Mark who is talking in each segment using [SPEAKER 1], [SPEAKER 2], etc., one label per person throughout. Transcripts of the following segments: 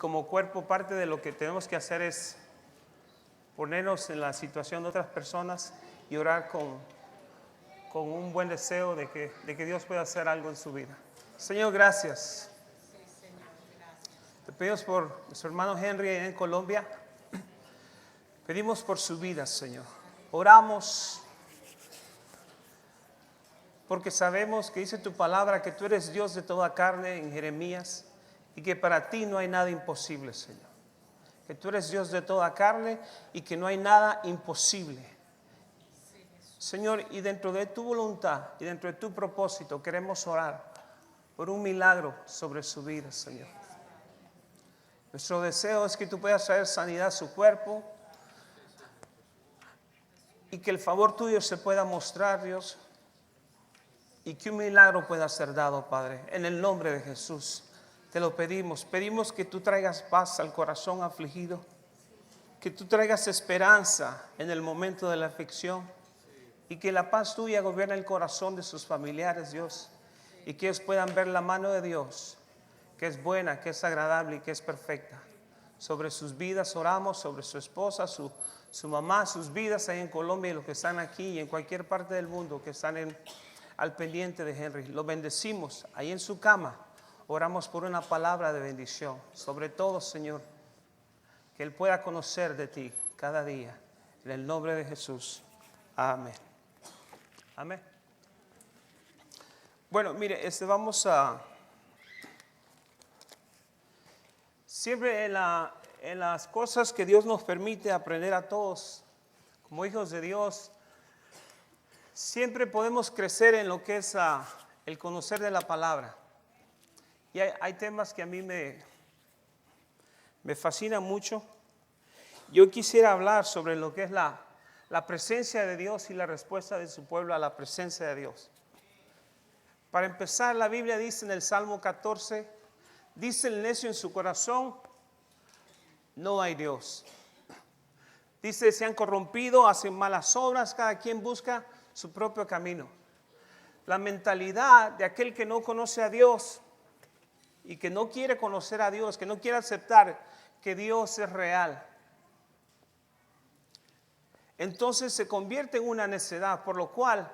[SPEAKER 1] como cuerpo, parte de lo que tenemos que hacer es ponernos en la situación de otras personas y orar con un buen deseo de que Dios pueda hacer algo en su vida. Señor, gracias. Te pedimos por nuestro hermano Henry en Colombia. Pedimos por su vida, Señor. Oramos porque sabemos que dice tu palabra que tú eres Dios de toda carne en Jeremías y que para ti no hay nada imposible, Señor. Que tú eres Dios de toda carne y que no hay nada imposible. Señor, y dentro de tu voluntad y dentro de tu propósito queremos orar por un milagro sobre su vida, Señor. Nuestro deseo es que tú puedas traer sanidad a su cuerpo y que el favor tuyo se pueda mostrar, Dios, y que un milagro pueda ser dado, Padre. En el nombre de Jesús te lo pedimos. Pedimos que tú traigas paz al corazón afligido, que tú traigas esperanza en el momento de la aflicción y que la paz tuya gobierne el corazón de sus familiares, Dios, y que ellos puedan ver la mano de Dios, que es buena, que es agradable y que es perfecta. Sobre sus vidas oramos, sobre su esposa, su mamá, sus vidas ahí en Colombia y los que están aquí y en cualquier parte del mundo que están al pendiente de Henry. Lo bendecimos ahí en su cama. Oramos por una palabra de bendición. Sobre todo, Señor, que Él pueda conocer de ti cada día. En el nombre de Jesús. Amén. Amén. Bueno, mire, vamos a... Siempre en las cosas que Dios nos permite aprender a todos, como hijos de Dios, siempre podemos crecer en lo que es el conocer de la palabra. Y hay temas que a mí me fascinan mucho. Yo quisiera hablar sobre lo que es la presencia de Dios y la respuesta de su pueblo a la presencia de Dios. Para empezar, la Biblia dice en el Salmo 14, dice el necio en su corazón, no hay Dios. Dice, se han corrompido, hacen malas obras, cada quien busca su propio camino. La mentalidad de aquel que no conoce a Dios y que no quiere conocer a Dios, que no quiere aceptar que Dios es real, entonces se convierte en una necedad, por lo cual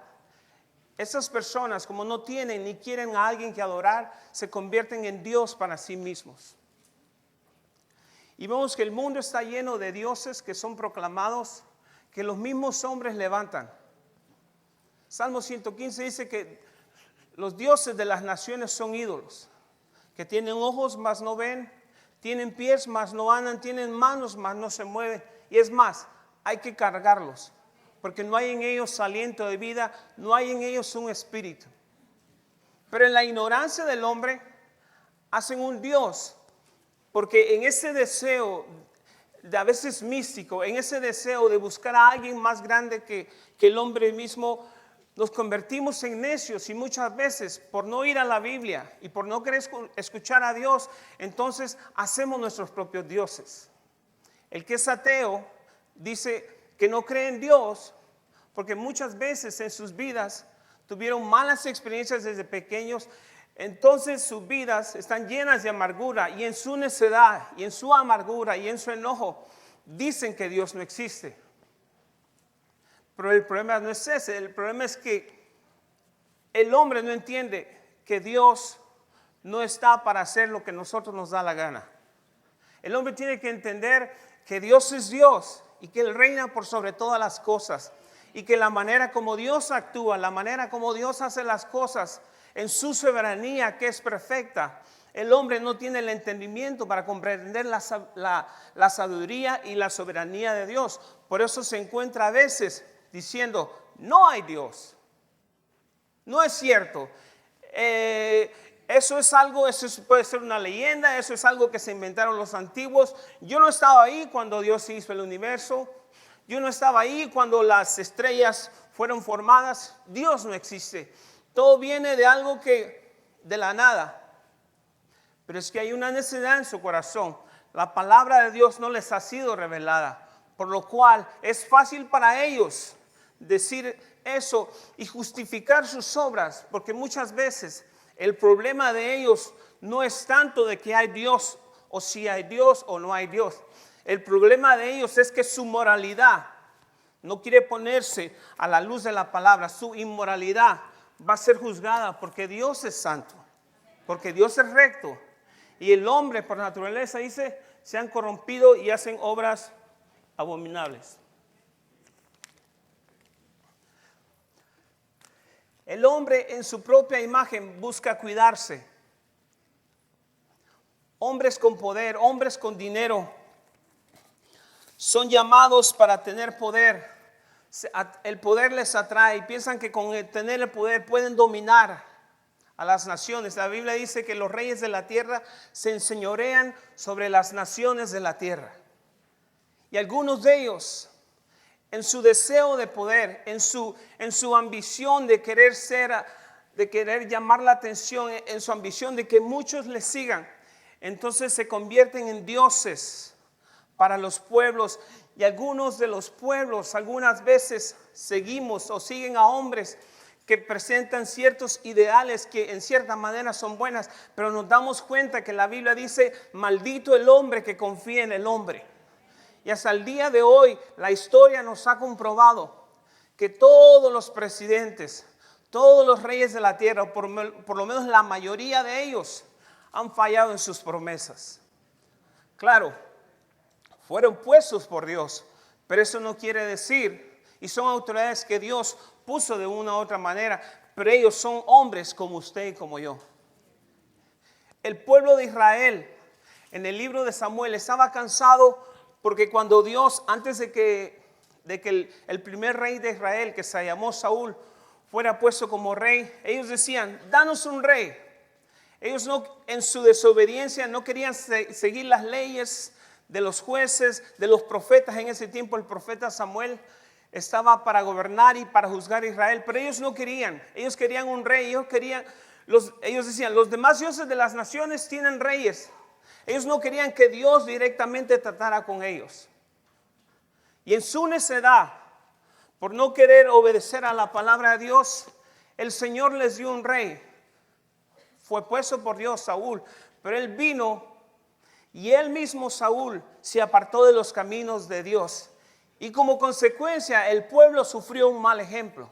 [SPEAKER 1] esas personas, como no tienen ni quieren a alguien que adorar, se convierten en Dios para sí mismos. Y vemos que el mundo está lleno de dioses que son proclamados, que los mismos hombres levantan. Salmo 115 dice que los dioses de las naciones son ídolos, que tienen ojos mas no ven, tienen pies mas no andan, tienen manos mas no se mueven. Y es más, hay que cargarlos, porque no hay en ellos aliento de vida, no hay en ellos un espíritu. Pero en la ignorancia del hombre hacen un Dios, porque en ese deseo de a veces místico, en ese deseo de buscar a alguien más grande que el hombre mismo, nos convertimos en necios y muchas veces por no ir a la Biblia y por no querer escuchar a Dios, entonces hacemos nuestros propios dioses. El que es ateo dice que no cree en Dios porque muchas veces en sus vidas tuvieron malas experiencias desde pequeños, entonces sus vidas están llenas de amargura y en su necedad y en su amargura y en su enojo dicen que Dios no existe. Pero el problema no es ese, el problema es que el hombre no entiende que Dios no está para hacer lo que nosotros nos da la gana. El hombre tiene que entender que Dios es Dios y que Él reina por sobre todas las cosas y que la manera como Dios actúa, la manera como Dios hace las cosas en su soberanía que es perfecta, el hombre no tiene el entendimiento para comprender la sabiduría y la soberanía de Dios. Por eso se encuentra a veces diciendo, no hay Dios, no es cierto, eso es algo, puede ser una leyenda, eso es algo que se inventaron los antiguos. Yo no estaba ahí cuando Dios hizo el universo, yo no estaba ahí cuando las estrellas fueron formadas. Dios no existe, todo viene de algo de la nada. Pero es que hay una necedad en su corazón, la palabra de Dios no les ha sido revelada, por lo cual es fácil para ellos decir eso y justificar sus obras, porque muchas veces el problema de ellos no es tanto de que hay Dios o si hay Dios o no hay Dios. El problema de ellos es que su moralidad no quiere ponerse a la luz de la palabra. Su inmoralidad va a ser juzgada porque Dios es santo, porque Dios es recto. Y el hombre por naturaleza dice, se han corrompido y hacen obras abominables. El hombre en su propia imagen busca cuidarse. Hombres con poder, hombres con dinero, son llamados para tener poder. El poder les atrae y piensan que con tener el poder pueden dominar a las naciones. La Biblia dice que los reyes de la tierra se enseñorean sobre las naciones de la tierra. Y algunos de ellos, en su deseo de poder, en su ambición de querer de querer llamar la atención, en su ambición de que muchos les sigan, entonces se convierten en dioses para los pueblos. Y algunos de los pueblos algunas veces seguimos o siguen a hombres que presentan ciertos ideales que en cierta manera son buenas, pero nos damos cuenta que la Biblia dice, maldito el hombre que confía en el hombre. Y hasta el día de hoy la historia nos ha comprobado que todos los presidentes, todos los reyes de la tierra, por lo menos la mayoría de ellos, han fallado en sus promesas. Claro, fueron puestos por Dios, pero eso no quiere decir, y son autoridades que Dios puso de una u otra manera, pero ellos son hombres como usted y como yo. El pueblo de Israel en el libro de Samuel estaba cansado porque cuando Dios, antes de que el primer rey de Israel, que se llamó Saúl, fuera puesto como rey, ellos decían, danos un rey. Ellos no, en su desobediencia no querían seguir las leyes de los jueces, de los profetas. En ese tiempo el profeta Samuel estaba para gobernar y para juzgar a Israel, pero ellos no querían. Ellos querían un rey. Ellos decían, los demás dioses de las naciones tienen reyes. Ellos no querían que Dios directamente tratara con ellos. Y en su necedad, por no querer obedecer a la palabra de Dios, el Señor les dio un rey. Fue puesto por Dios, Saúl, pero él vino y él mismo, Saúl, se apartó de los caminos de Dios. Y como consecuencia, el pueblo sufrió un mal ejemplo.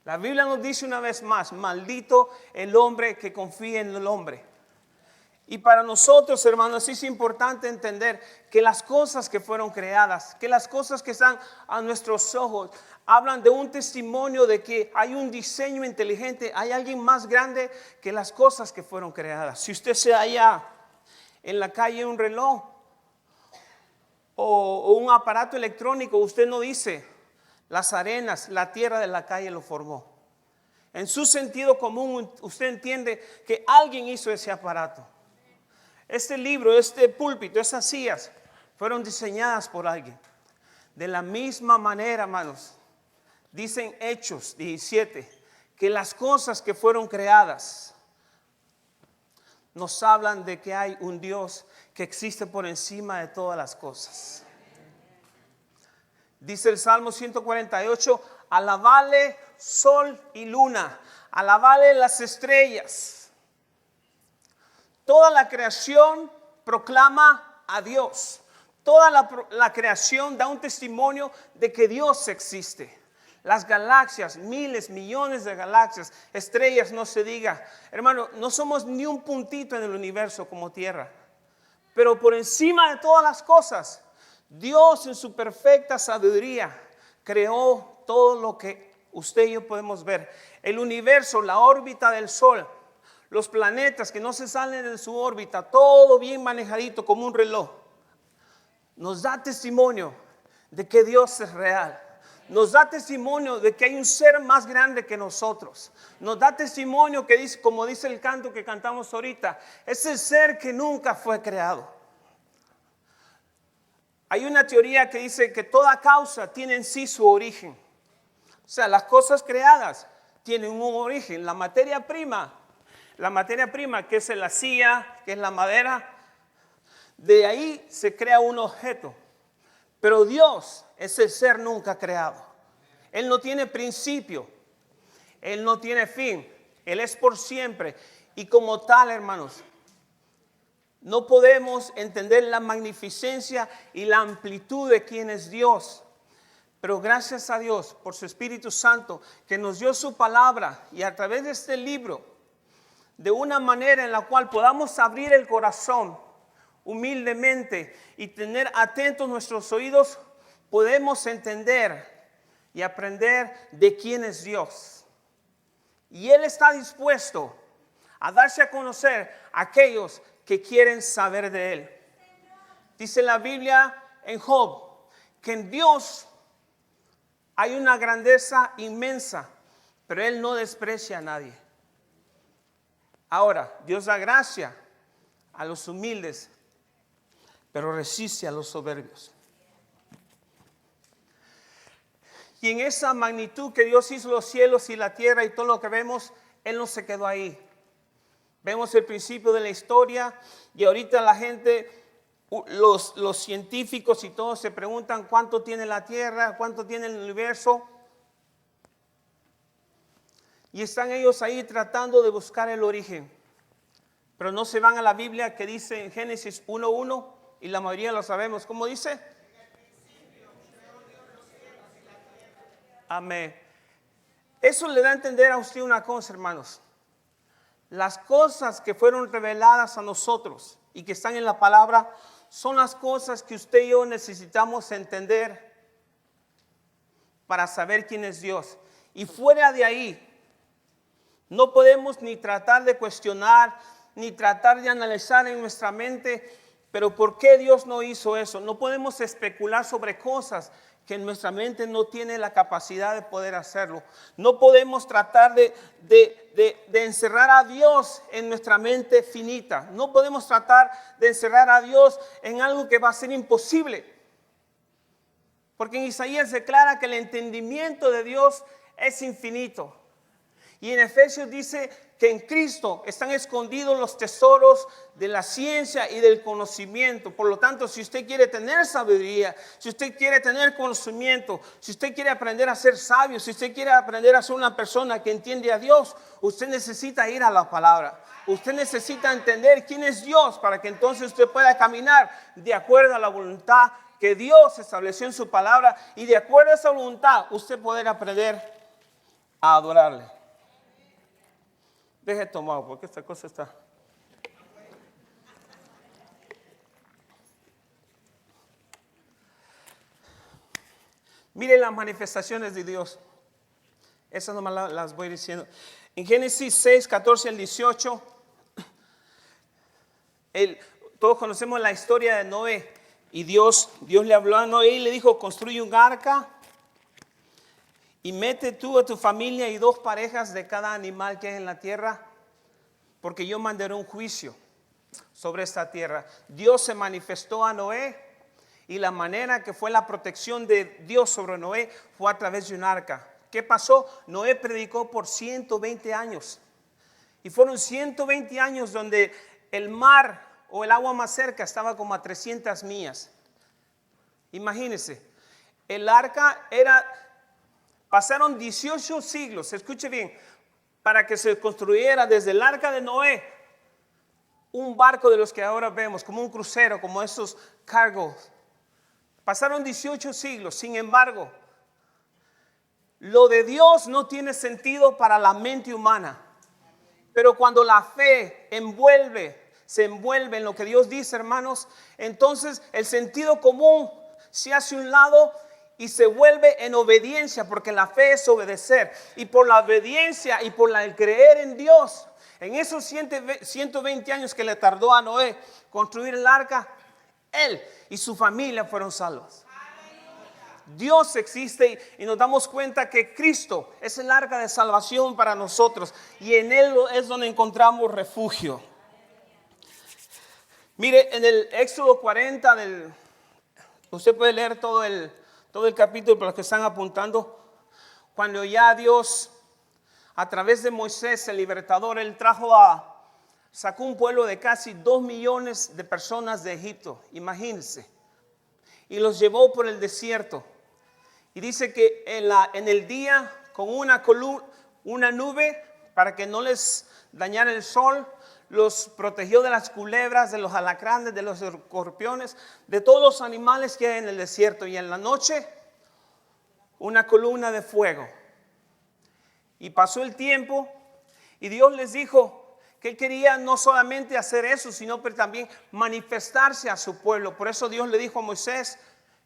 [SPEAKER 1] La Biblia nos dice una vez más, maldito el hombre que confía en el hombre. Y para nosotros, hermanos, es importante entender que las cosas que fueron creadas, que las cosas que están a nuestros ojos, hablan de un testimonio de que hay un diseño inteligente, hay alguien más grande que las cosas que fueron creadas. Si usted se halla en la calle un reloj o un aparato electrónico, usted no dice, las arenas, la tierra de la calle lo formó. En su sentido común, usted entiende que alguien hizo ese aparato. Este libro, este púlpito, esas sillas fueron diseñadas por alguien. De la misma manera, hermanos, dicen Hechos 17, que las cosas que fueron creadas nos hablan de que hay un Dios que existe por encima de todas las cosas. Dice el Salmo 148, alabale sol y luna, alabale las estrellas. Toda la creación proclama a Dios. Toda la creación da un testimonio de que Dios existe. Las galaxias, miles, millones de galaxias, estrellas, no se diga. Hermano, no somos ni un puntito en el universo como tierra. Pero por encima de todas las cosas, Dios en su perfecta sabiduría creó todo lo que usted y yo podemos ver. El universo, la órbita del sol, los planetas que no se salen de su órbita, todo bien manejadito como un reloj. Nos da testimonio de que Dios es real. Nos da testimonio de que hay un ser más grande que nosotros. Nos da testimonio que dice, como dice el canto que cantamos ahorita, ese ser que nunca fue creado. Hay una teoría que dice que toda causa tiene en sí su origen. O sea, las cosas creadas tienen un origen. La materia prima que es la silla, que es la madera, de ahí se crea un objeto. Pero Dios es el ser nunca creado. Él no tiene principio, Él no tiene fin, Él es por siempre. Y como tal, hermanos, no podemos entender la magnificencia y la amplitud de quién es Dios. Pero gracias a Dios por su Espíritu Santo que nos dio su palabra y a través de este libro, de una manera en la cual podamos abrir el corazón humildemente y tener atentos nuestros oídos, podemos entender y aprender de quién es Dios. Y Él está dispuesto a darse a conocer a aquellos que quieren saber de Él. Dice la Biblia en Job que en Dios hay una grandeza inmensa, pero Él no desprecia a nadie. Ahora, Dios da gracia a los humildes, pero resiste a los soberbios. Y en esa magnitud que Dios hizo los cielos y la tierra y todo lo que vemos, Él no se quedó ahí. Vemos el principio de la historia y ahorita la gente, los científicos y todos se preguntan cuánto tiene la tierra, cuánto tiene el universo. Y están ellos ahí tratando de buscar el origen. Pero no se van a la Biblia que dice en Génesis 1:1 y la mayoría lo sabemos. ¿Cómo dice? Amén. Eso le da a entender a usted una cosa, hermanos. Las cosas que fueron reveladas a nosotros y que están en la palabra son las cosas que usted y yo necesitamos entender para saber quién es Dios. Y fuera de ahí, no podemos ni tratar de cuestionar, ni tratar de analizar en nuestra mente, pero ¿por qué Dios no hizo eso? No podemos especular sobre cosas que en nuestra mente no tiene la capacidad de poder hacerlo. No podemos tratar de encerrar a Dios en nuestra mente finita. No podemos tratar de encerrar a Dios en algo que va a ser imposible. Porque en Isaías declara que el entendimiento de Dios es infinito. Y en Efesios dice que en Cristo están escondidos los tesoros de la ciencia y del conocimiento. Por lo tanto, si usted quiere tener sabiduría, si usted quiere tener conocimiento, si usted quiere aprender a ser sabio, si usted quiere aprender a ser una persona que entiende a Dios, usted necesita ir a la palabra. Usted necesita entender quién es Dios para que entonces usted pueda caminar de acuerdo a la voluntad que Dios estableció en su palabra y de acuerdo a esa voluntad usted poder aprender a adorarle. Deje tomado porque esta cosa está. Mire las manifestaciones de Dios. Esas nomás las voy diciendo. En Génesis 6, 14 al 18, todos conocemos la historia de Noé. Y Dios le habló a Noé y le dijo, construye un arca y mete tú a tu familia y 2 parejas de cada animal que hay en la tierra, porque yo mandaré un juicio sobre esta tierra. Dios se manifestó a Noé y la manera que fue la protección de Dios sobre Noé fue a través de un arca. ¿Qué pasó? Noé predicó por 120 años. Y fueron 120 años donde el mar o el agua más cerca estaba como a 300 millas. Imagínense, el arca pasaron 18 siglos, escuche bien, para que se construyera desde el arca de Noé un barco de los que ahora vemos, como un crucero, como esos cargos. Pasaron 18 siglos, sin embargo, lo de Dios no tiene sentido para la mente humana. Pero cuando la fe se envuelve en lo que Dios dice, hermanos, entonces el sentido común se hace a un lado y se vuelve en obediencia, porque la fe es obedecer. Y por la obediencia y por el creer en Dios, en esos 120 años que le tardó a Noé construir el arca, él y su familia fueron salvos. Dios existe y nos damos cuenta que Cristo es el arca de salvación para nosotros y en Él es donde encontramos refugio. Mire, en el Éxodo 40, usted puede leer todo el capítulo para los que están apuntando. Cuando ya Dios, a través de Moisés, el libertador, Él sacó un pueblo de casi 2 millones de personas de Egipto, imagínense, y los llevó por el desierto. Y dice que en el día con una nube para que no les dañara el sol, los protegió de las culebras, de los alacranes, de los escorpiones, de todos los animales que hay en el desierto. Y en la noche, una columna de fuego. Y pasó el tiempo y Dios les dijo que Él quería no solamente hacer eso, sino pero también manifestarse a su pueblo. Por eso Dios le dijo a Moisés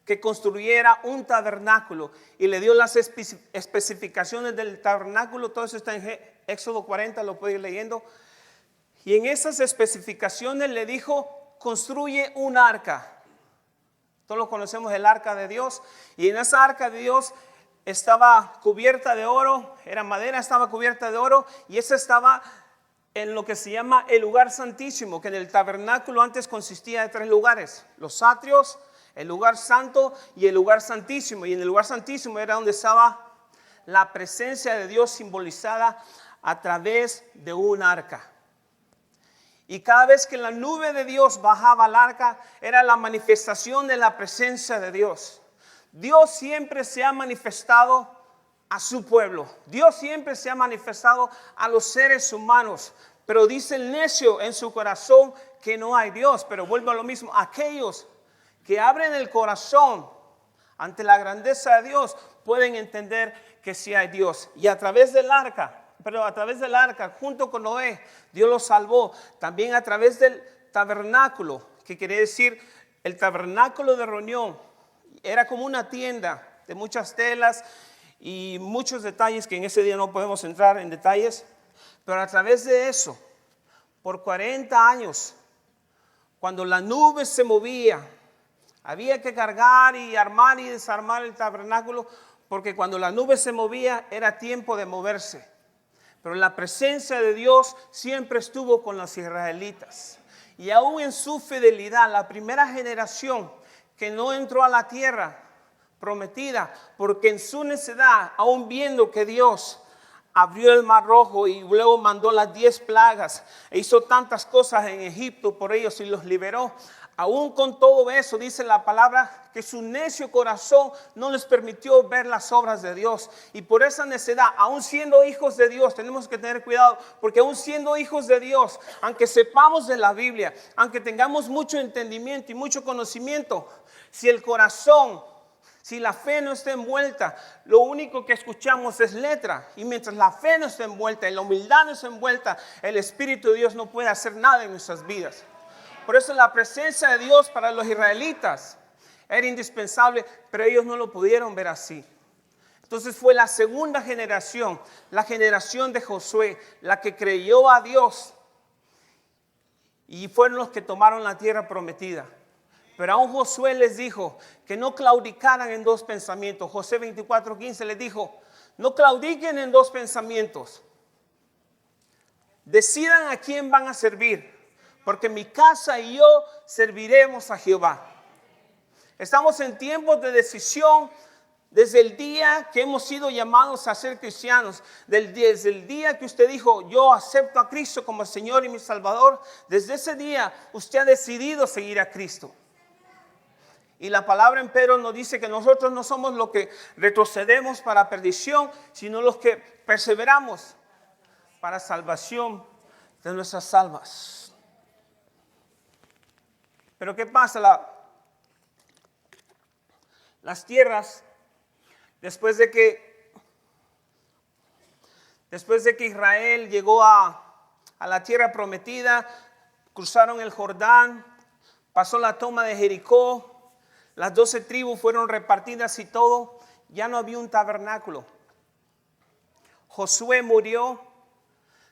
[SPEAKER 1] que construyera un tabernáculo y le dio las especificaciones del tabernáculo. Todo eso está en Éxodo 40, lo puede ir leyendo. Y en esas especificaciones le dijo, construye un arca. Todos lo conocemos, el arca de Dios. Y en esa arca de Dios estaba cubierta de oro, era madera, estaba cubierta de oro. Y esa estaba en lo que se llama el lugar santísimo, que en el tabernáculo antes consistía de 3 lugares. Los atrios, el lugar santo y el lugar santísimo. Y en el lugar santísimo era donde estaba la presencia de Dios simbolizada a través de un arca. Y cada vez que la nube de Dios bajaba al arca, era la manifestación de la presencia de Dios. Dios siempre se ha manifestado a su pueblo. Dios siempre se ha manifestado a los seres humanos. Pero dice el necio en su corazón que no hay Dios. Pero vuelvo a lo mismo. Aquellos que abren el corazón ante la grandeza de Dios pueden entender que sí hay Dios. Y a través del arca, junto con Noé, Dios los salvó. También a través del tabernáculo, que quiere decir el tabernáculo de reunión. Era como una tienda de muchas telas y muchos detalles que en ese día no podemos entrar en detalles. Pero a través de eso, por 40 años, cuando la nube se movía, había que cargar y armar y desarmar el tabernáculo, porque cuando la nube se movía era tiempo de moverse. Pero la presencia de Dios siempre estuvo con los israelitas. Y aún en su fidelidad, la primera generación que no entró a la tierra prometida, porque en su necedad, aún viendo que Dios abrió el mar rojo y luego mandó las 10 plagas e hizo tantas cosas en Egipto por ellos y los liberó. Aún con todo eso, dice la palabra, que su necio corazón no les permitió ver las obras de Dios. Y por esa necedad, aún siendo hijos de Dios, tenemos que tener cuidado, porque aún siendo hijos de Dios, aunque sepamos de la Biblia, aunque tengamos mucho entendimiento y mucho conocimiento, si el corazón, si la fe no está envuelta, lo único que escuchamos es letra. Y mientras la fe no está envuelta y la humildad no está envuelta, el Espíritu de Dios no puede hacer nada en nuestras vidas. Por eso la presencia de Dios para los israelitas era indispensable, pero ellos no lo pudieron ver así. Entonces fue la segunda generación, la generación de Josué, la que creyó a Dios y fueron los que tomaron la tierra prometida. Pero aún Josué les dijo que no claudicaran en 2 pensamientos. Josué 24:15 les dijo, no claudiquen en 2 pensamientos. Decidan a quién van a servir. Porque mi casa y yo serviremos a Jehová. Estamos en tiempos de decisión desde el día que hemos sido llamados a ser cristianos. Desde el día que usted dijo, yo acepto a Cristo como Señor y mi Salvador. Desde ese día usted ha decidido seguir a Cristo. Y la palabra en Pedro nos dice que nosotros no somos los que retrocedemos para perdición, sino los que perseveramos para salvación de nuestras almas. Pero ¿qué pasa? Las tierras, después de que Israel llegó a la tierra prometida, cruzaron el Jordán, pasó la toma de Jericó, las 12 tribus fueron repartidas y todo, ya no había un tabernáculo. Josué murió.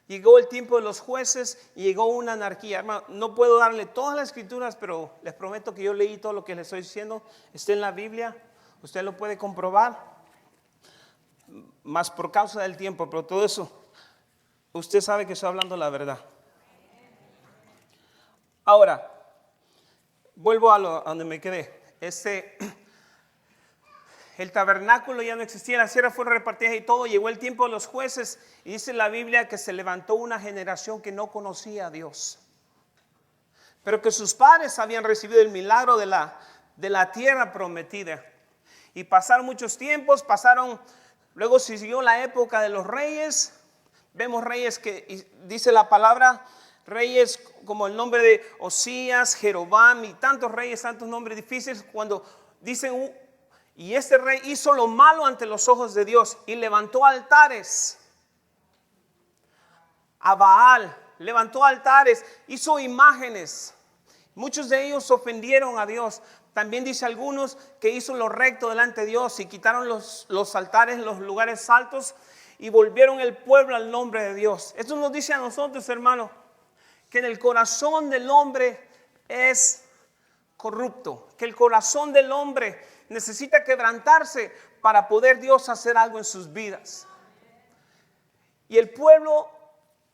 [SPEAKER 1] Llegó el tiempo de los jueces y llegó una anarquía. Hermano, no puedo darle todas las escrituras, pero les prometo que yo leí todo lo que les estoy diciendo. Está en la Biblia, usted lo puede comprobar. Más por causa del tiempo, pero todo eso, usted sabe que estoy hablando la verdad. Ahora, vuelvo a donde me quedé. El tabernáculo ya no existía, las tierras fueron repartidas y todo. Llegó el tiempo de los jueces y dice la Biblia que se levantó una generación que no conocía a Dios. Pero que sus padres habían recibido el milagro de la tierra prometida. Y pasaron muchos tiempos, luego siguió la época de los reyes. Vemos reyes que, dice la palabra, reyes como el nombre de Osías, Jeroboam y tantos reyes, tantos nombres difíciles, cuando dicen, y este rey hizo lo malo ante los ojos de Dios y levantó altares a Baal, levantó altares, hizo imágenes. Muchos de ellos ofendieron a Dios. También dice algunos que hizo lo recto delante de Dios y quitaron los altares, los lugares altos y volvieron el pueblo al nombre de Dios. Esto nos dice a nosotros, hermanos, que en el corazón del hombre es corrupto, que el corazón del hombre necesita quebrantarse para poder Dios hacer algo en sus vidas. Y el pueblo,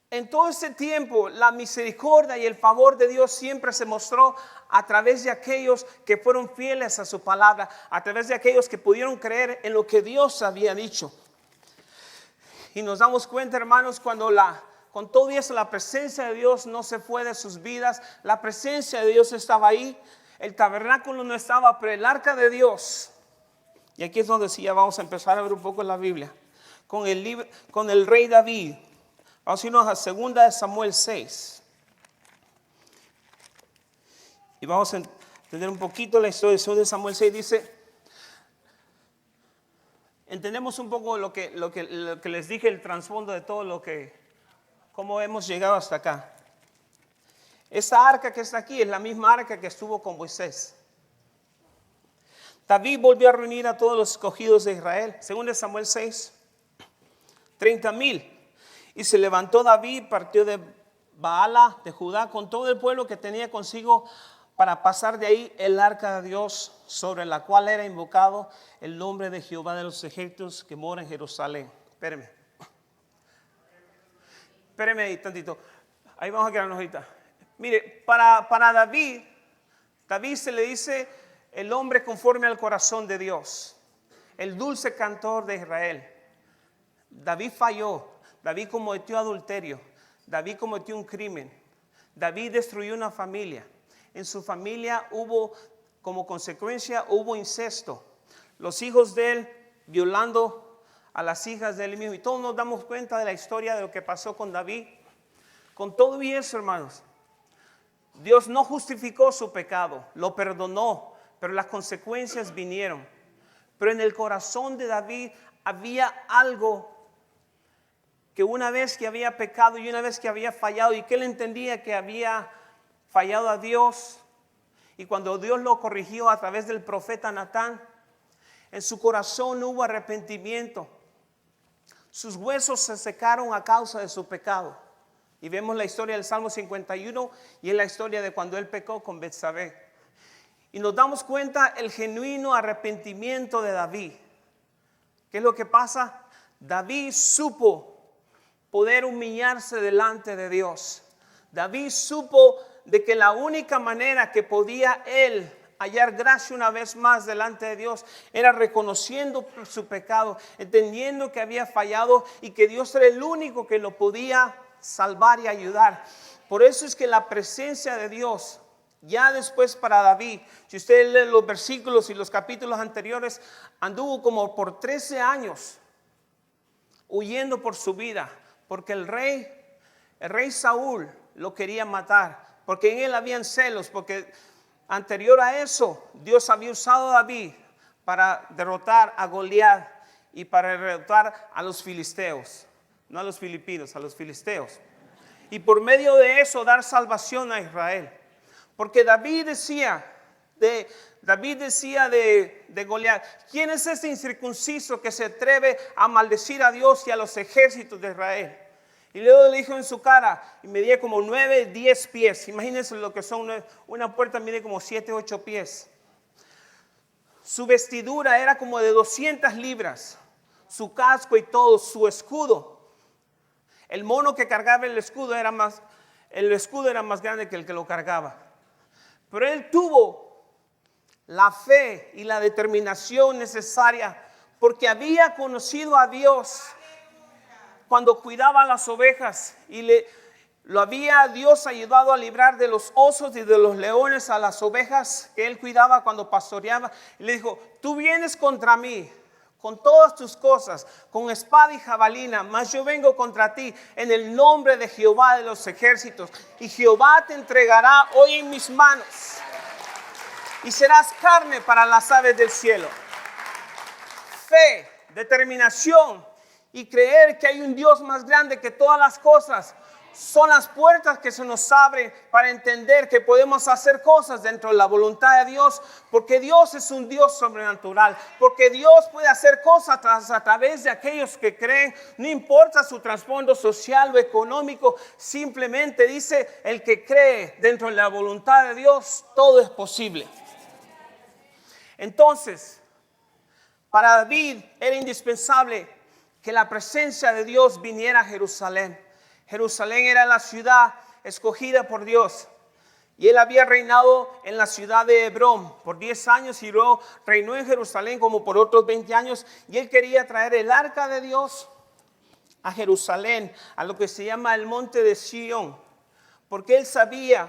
[SPEAKER 1] en todo ese tiempo, la misericordia y el favor de Dios siempre se mostró a través de aquellos que fueron fieles a su palabra, a través de aquellos que pudieron creer en lo que Dios había dicho. Y nos damos cuenta, hermanos, cuando con todo eso la presencia de Dios no se fue de sus vidas, la presencia de Dios estaba ahí, el tabernáculo no estaba, pero el arca de Dios. Y aquí es donde sí ya vamos a empezar a ver un poco en la Biblia, con el rey David. Vamos a irnos a 2 Samuel 6. Y vamos a entender un poquito la historia de 2 Samuel 6. Dice, entendemos un poco lo que les dije, el trasfondo de todo cómo hemos llegado hasta acá. Esta arca que está aquí es la misma arca que estuvo con Moisés. David volvió a reunir a todos los escogidos de Israel. 2 Samuel 6, 30,000. Y se levantó David, partió de Baala, de Judá, con todo el pueblo que tenía consigo, para pasar de ahí el arca de Dios, sobre la cual era invocado el nombre de Jehová de los ejércitos, que mora en Jerusalén. Espéreme ahí tantito. Ahí vamos a quedarnos ahorita. Mire, para David se le dice el hombre conforme al corazón de Dios, el dulce cantor de Israel. David falló, David cometió adulterio, David cometió un crimen, David destruyó una familia. En su familia como consecuencia, hubo incesto. Los hijos de él violando a las hijas de él mismo. Y todos nos damos cuenta de la historia de lo que pasó con David. Con todo y eso, hermanos, Dios no justificó su pecado, lo perdonó, pero las consecuencias vinieron. Pero en el corazón de David había algo que una vez que había pecado y una vez que había fallado, y que él entendía que había fallado a Dios, y cuando Dios lo corrigió a través del profeta Natán, en su corazón hubo arrepentimiento. Sus huesos se secaron a causa de su pecado. Y vemos la historia del Salmo 51 y es la historia de cuando él pecó con Betsabé. Y nos damos cuenta el genuino arrepentimiento de David. ¿Qué es lo que pasa? David supo poder humillarse delante de Dios. David supo de que la única manera que podía él hallar gracia una vez más delante de Dios era reconociendo su pecado, entendiendo que había fallado y que Dios era el único que lo podía salvar y ayudar. Por eso es que la presencia de Dios, ya después para David, si usted lee los versículos y los capítulos anteriores, anduvo como por 13 años huyendo por su vida, porque el rey Saúl lo quería matar, porque en él habían celos, porque anterior a eso Dios había usado a David para derrotar a Goliat y para derrotar a los filisteos, no a los filipinos, a los filisteos, y por medio de eso dar salvación a Israel. Porque David decía de Goliat, ¿quién es ese incircunciso que se atreve a maldecir a Dios y a los ejércitos de Israel? Y luego le dijo en su cara, y medía como 9, 10 pies. Imagínense lo que son, una puerta mide como 7, 8 pies. Su vestidura era como de 200 libras, su casco y todo, su escudo. El mono que cargaba el escudo era más grande que el que lo cargaba. Pero él tuvo la fe y la determinación necesaria porque había conocido a Dios cuando cuidaba las ovejas y lo había Dios ayudado a librar de los osos y de los leones a las ovejas que él cuidaba cuando pastoreaba. Y le dijo, tú vienes contra mí con todas tus cosas, con espada y jabalina, mas yo vengo contra ti en el nombre de Jehová de los ejércitos, y Jehová te entregará hoy en mis manos, y serás carne para las aves del cielo. Fe, determinación y creer que hay un Dios más grande que todas las cosas son las puertas que se nos abren para entender que podemos hacer cosas dentro de la voluntad de Dios, porque Dios es un Dios sobrenatural, porque Dios puede hacer cosas a través de aquellos que creen, no importa su trasfondo social o económico, simplemente dice el que cree dentro de la voluntad de Dios, todo es posible. Entonces, para David era indispensable que la presencia de Dios viniera a Jerusalén. Jerusalén era la ciudad escogida por Dios. Y él había reinado en la ciudad de Hebrón por 10 años y luego reinó en Jerusalén como por otros 20 años. Y él quería traer el arca de Dios a Jerusalén, a lo que se llama el monte de Sión. Porque él sabía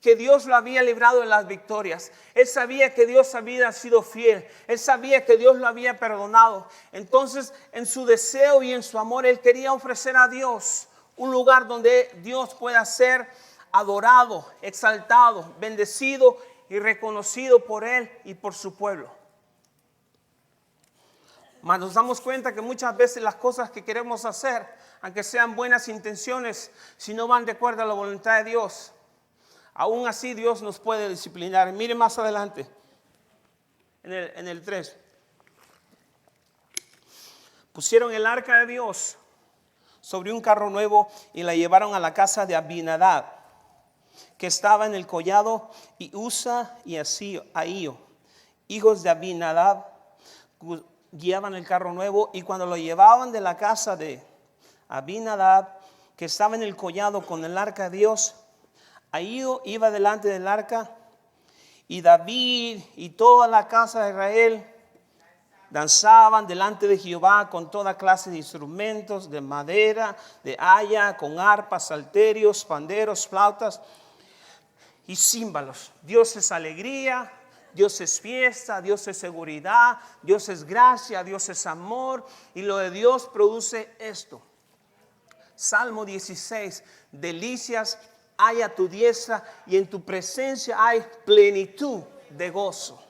[SPEAKER 1] que Dios lo había librado de las victorias. Él sabía que Dios había sido fiel. Él sabía que Dios lo había perdonado. Entonces, en su deseo y en su amor, él quería ofrecer a Dios un lugar donde Dios pueda ser adorado, exaltado, bendecido y reconocido por él y por su pueblo. Mas nos damos cuenta que muchas veces las cosas que queremos hacer, aunque sean buenas intenciones, si no van de acuerdo a la voluntad de Dios, aún así Dios nos puede disciplinar. Mire más adelante, en el 3. Pusieron el arca de Dios sobre un carro nuevo y la llevaron a la casa de Abinadab, que estaba en el collado, y Usa y Ahío, hijos de Abinadab, guiaban el carro nuevo. Y cuando lo llevaban de la casa de Abinadab, que estaba en el collado con el arca de Dios, Ahío iba delante del arca, y David y toda la casa de Israel danzaban delante de Jehová con toda clase de instrumentos de madera, de haya, con arpas, salterios, panderos, flautas y címbalos. Dios es alegría, Dios es fiesta, Dios es seguridad, Dios es gracia, Dios es amor, y lo de Dios produce esto. Salmo 16, delicias hay a tu diestra y en tu presencia hay plenitud de gozo.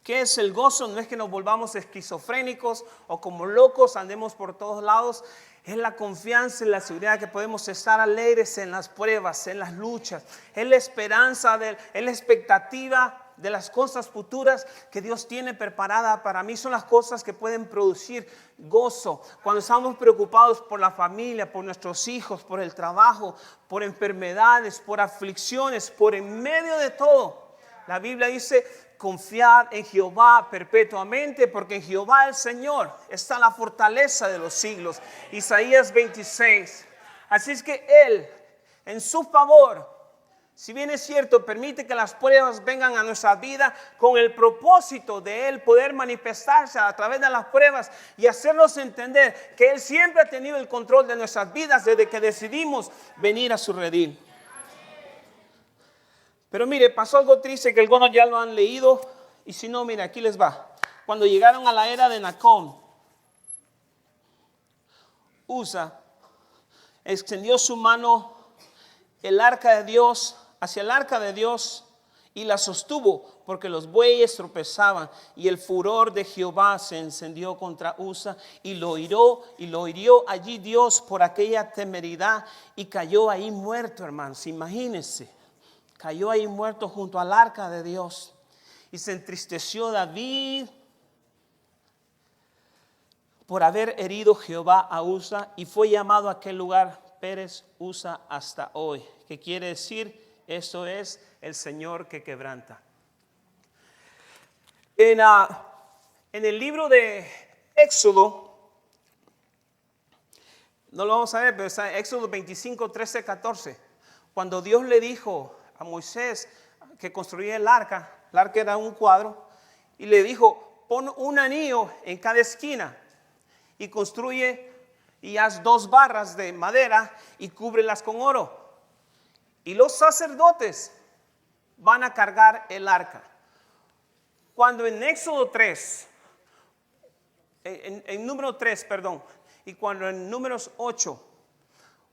[SPEAKER 1] ¿Qué es el gozo? No es que nos volvamos esquizofrénicos o como locos andemos por todos lados. Es la confianza y la seguridad que podemos estar alegres en las pruebas, en las luchas. Es la esperanza, es la expectativa de las cosas futuras que Dios tiene preparada para mí. Son las cosas que pueden producir gozo. Cuando estamos preocupados por la familia, por nuestros hijos, por el trabajo, por enfermedades, por aflicciones, por en medio de todo. La Biblia dice: confiad en Jehová perpetuamente, porque en Jehová el Señor está la fortaleza de los siglos. Isaías 26. Así es que Él, en su favor, si bien es cierto, permite que las pruebas vengan a nuestra vida con el propósito de Él poder manifestarse a través de las pruebas y hacernos entender que Él siempre ha tenido el control de nuestras vidas desde que decidimos venir a su redil. Pero mire, pasó algo triste que algunos ya lo han leído, y si no, mire, aquí les va. Cuando llegaron a la era de Nacón, Usa extendió su mano hacia el arca de Dios y la sostuvo, porque los bueyes tropezaban, y el furor de Jehová se encendió contra Usa y lo hirió allí Dios por aquella temeridad, y cayó ahí muerto, hermanos. Imagínense. Cayó ahí muerto junto al arca de Dios. Y se entristeció David por haber herido Jehová a Usa, y fue llamado a aquel lugar Pérez Usa hasta hoy. ¿Qué quiere decir? Eso es el Señor que quebranta. En el libro de Éxodo, no lo vamos a ver, pero está en Éxodo 25, 13, 14. Cuando Dios le dijo a Moisés que construía el arca era un cuadro, y le dijo: pon un anillo en cada esquina y construye y haz 2 barras de madera y cúbrelas con oro. Y los sacerdotes van a cargar el arca. Cuando en Éxodo 3, en número 3, perdón, y cuando en números 8,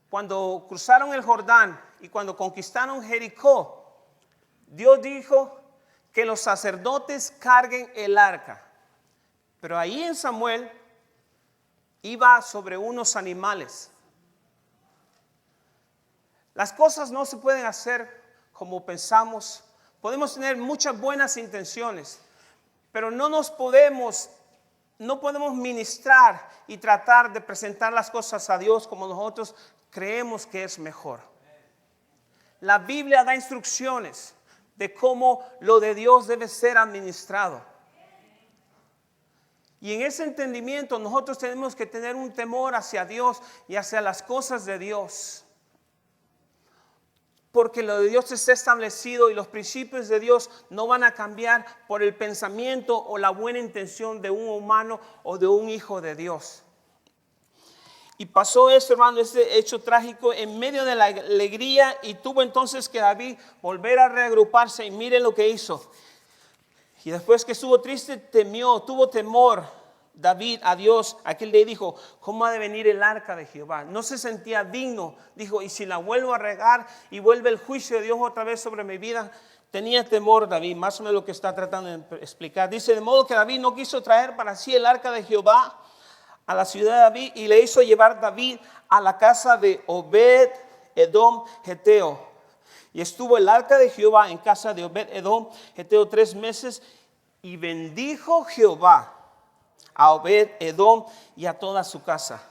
[SPEAKER 1] cuando cruzaron el Jordán y cuando conquistaron Jericó, Dios dijo que los sacerdotes carguen el arca. Pero ahí en Samuel iba sobre unos animales. Las cosas no se pueden hacer como pensamos. Podemos tener muchas buenas intenciones, pero no podemos ministrar y tratar de presentar las cosas a Dios como nosotros creemos que es mejor. La Biblia da instrucciones de cómo lo de Dios debe ser administrado. Y en ese entendimiento nosotros tenemos que tener un temor hacia Dios y hacia las cosas de Dios. Porque lo de Dios está establecido y los principios de Dios no van a cambiar por el pensamiento o la buena intención de un humano o de un hijo de Dios. Y pasó eso, hermano, este hecho trágico en medio de la alegría, y tuvo entonces que David volver a reagruparse, y miren lo que hizo. Y después que estuvo triste, tuvo temor David a Dios. Aquel día dijo: ¿cómo ha de venir el arca de Jehová? No se sentía digno. Dijo: y si la vuelvo a regar y vuelve el juicio de Dios otra vez sobre mi vida. Tenía temor David, más o menos lo que está tratando de explicar. Dice: de modo que David no quiso traer para sí el arca de Jehová a la ciudad de David, y le hizo llevar David a la casa de Obed Edom Geteo. Y estuvo el arca de Jehová en casa de Obed Edom Geteo 3 meses, y bendijo Jehová a Obed Edom y a toda su casa.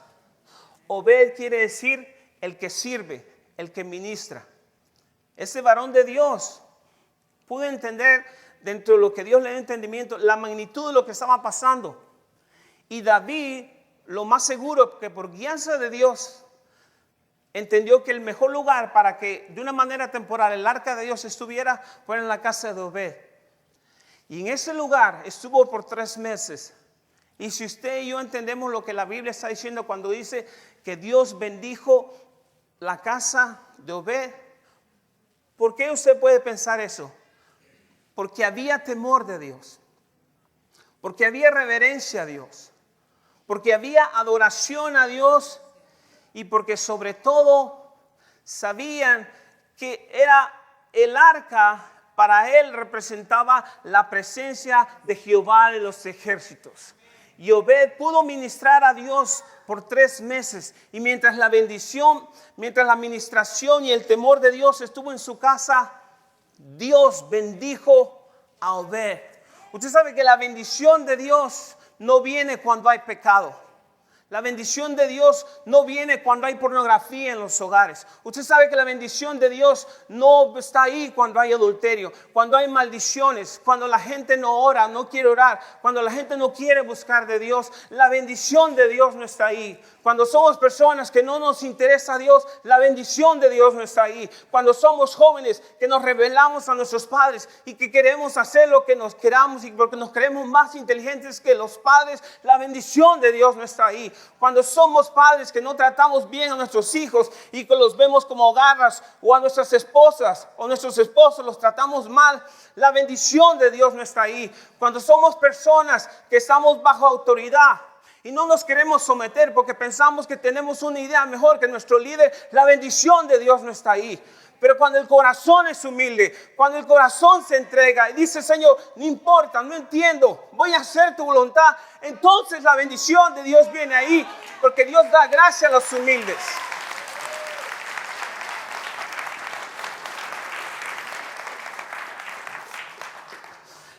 [SPEAKER 1] Obed quiere decir el que sirve, el que ministra. Ese varón de Dios pudo entender, dentro de lo que Dios le dio entendimiento, la magnitud de lo que estaba pasando. Y David, lo más seguro, que por guianza de Dios, entendió que el mejor lugar para que de una manera temporal el arca de Dios estuviera fuera en la casa de Obed. Y en ese lugar estuvo por 3 meses. Y si usted y yo entendemos lo que la Biblia está diciendo cuando dice que Dios bendijo la casa de Obed, ¿por qué usted puede pensar eso? Porque había temor de Dios, porque había reverencia a Dios, porque había adoración a Dios, y porque sobre todo sabían que era el arca, para él representaba la presencia de Jehová de los ejércitos. Y Obed pudo ministrar a Dios por 3 meses. Y mientras la administración y el temor de Dios estuvo en su casa, Dios bendijo a Obed. Usted sabe que la bendición de Dios no viene cuando hay pecado. La bendición de Dios no viene cuando hay pornografía en los hogares. Usted sabe que la bendición de Dios no está ahí cuando hay adulterio, cuando hay maldiciones, cuando la gente no ora, no quiere orar, cuando la gente no quiere buscar de Dios. La bendición de Dios no está ahí. Cuando somos personas que no nos interesa a Dios, la bendición de Dios no está ahí. Cuando somos jóvenes que nos rebelamos a nuestros padres y que queremos hacer lo que nos queramos y porque nos creemos más inteligentes que los padres, la bendición de Dios no está ahí. Cuando somos padres que no tratamos bien a nuestros hijos y que los vemos como garras, o a nuestras esposas o nuestros esposos los tratamos mal, la bendición de Dios no está ahí. Cuando somos personas que estamos bajo autoridad y no nos queremos someter porque pensamos que tenemos una idea mejor que nuestro líder, la bendición de Dios no está ahí. Pero cuando el corazón es humilde, cuando el corazón se entrega y dice: Señor, no importa, no entiendo, voy a hacer tu voluntad, entonces la bendición de Dios viene ahí, porque Dios da gracia a los humildes.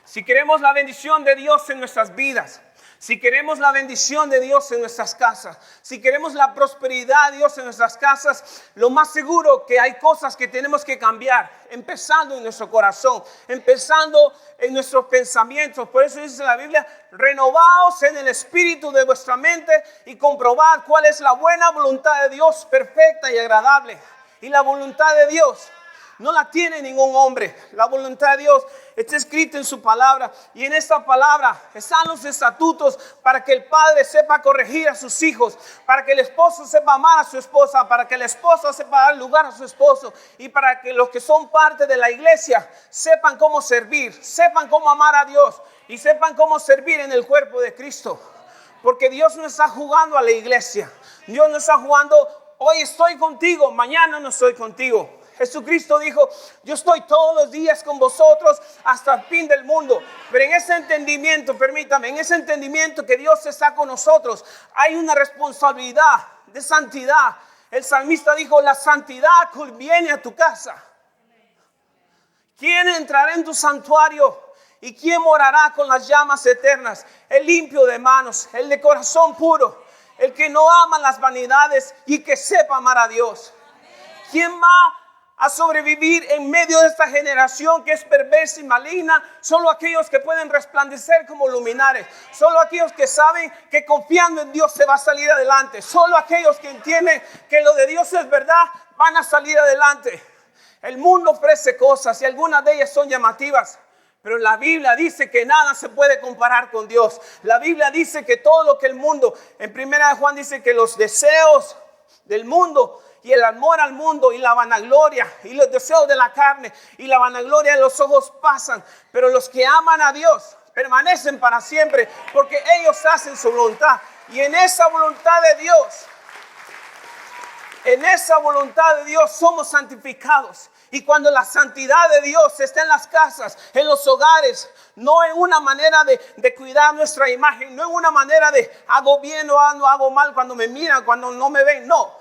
[SPEAKER 1] Si queremos la bendición de Dios en nuestras vidas, si queremos la bendición de Dios en nuestras casas, si queremos la prosperidad de Dios en nuestras casas, lo más seguro que hay cosas que tenemos que cambiar, empezando en nuestro corazón, empezando en nuestros pensamientos. Por eso dice la Biblia: renovaos en el espíritu de vuestra mente y comprobad cuál es la buena voluntad de Dios, perfecta y agradable. Y la voluntad de Dios no la tiene ningún hombre. La voluntad de Dios está escrita en su palabra, y en esta palabra están los estatutos para que el padre sepa corregir a sus hijos, para que el esposo sepa amar a su esposa, para que la esposa sepa dar lugar a su esposo, y para que los que son parte de la iglesia sepan cómo servir, sepan cómo amar a Dios y sepan cómo servir en el cuerpo de Cristo. Porque Dios no está jugando a la iglesia. Dios no está jugando, hoy estoy contigo, mañana no estoy contigo. Jesucristo dijo, yo estoy todos los días con vosotros hasta el fin del mundo. Pero en ese entendimiento, permítame, en ese entendimiento que Dios está con nosotros, hay una responsabilidad de santidad. El salmista dijo, la santidad viene a tu casa. ¿Quién entrará en tu santuario? ¿Y quién morará con las llamas eternas? El limpio de manos, el de corazón puro, el que no ama las vanidades y que sepa amar a Dios. ¿Quién va a sobrevivir en medio de esta generación que es perversa y maligna? Solo aquellos que pueden resplandecer como luminares. Solo aquellos que saben que confiando en Dios se va a salir adelante. Solo aquellos que entienden que lo de Dios es verdad van a salir adelante. El mundo ofrece cosas y algunas de ellas son llamativas. Pero la Biblia dice que nada se puede comparar con Dios. La Biblia dice que todo lo que el mundo, en 1 Juan dice que los deseos del mundo y el amor al mundo y la vanagloria y los deseos de la carne y la vanagloria de los ojos pasan. Pero los que aman a Dios permanecen para siempre porque ellos hacen su voluntad. Y en esa voluntad de Dios somos santificados. Y cuando la santidad de Dios está en las casas, en los hogares, no en una manera de cuidar nuestra imagen, no en una manera de hago bien o no hago mal cuando me miran, cuando no me ven, no.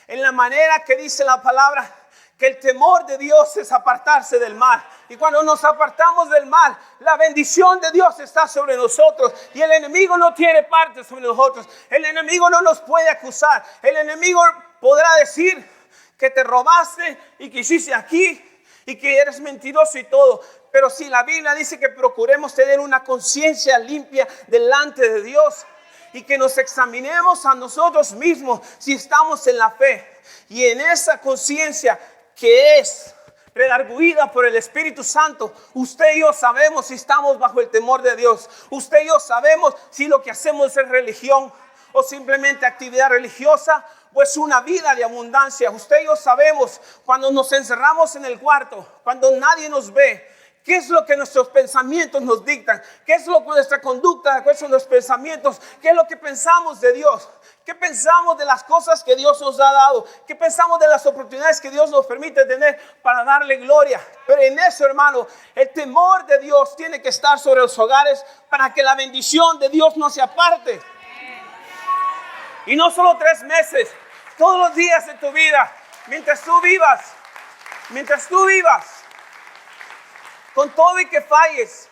[SPEAKER 1] En la manera que dice la palabra, que el temor de Dios es apartarse del mal. Y cuando nos apartamos del mal, la bendición de Dios está sobre nosotros. Y el enemigo no tiene parte sobre nosotros. El enemigo no nos puede acusar. El enemigo podrá decir que te robaste y que hiciste aquí y que eres mentiroso y todo. Pero si la Biblia dice que procuremos tener una conciencia limpia delante de Dios y que nos examinemos a nosotros mismos si estamos en la fe. Y en esa conciencia que es redarguida por el Espíritu Santo, usted y yo sabemos si estamos bajo el temor de Dios. Usted y yo sabemos si lo que hacemos es religión o simplemente actividad religiosa, pues una vida de abundancia. Usted y yo sabemos cuando nos encerramos en el cuarto, cuando nadie nos ve, qué es lo que nuestros pensamientos nos dictan, qué es lo que nuestra conducta de acuerdo a nuestros pensamientos, qué es lo que pensamos de Dios, qué pensamos de las cosas que Dios nos ha dado, qué pensamos de las oportunidades que Dios nos permite tener para darle gloria. Pero en eso, hermano, el temor de Dios tiene que estar sobre los hogares para que la bendición de Dios no se aparte. Y no solo 3 meses, todos los días de tu vida, mientras tú vivas, con todo y que falles,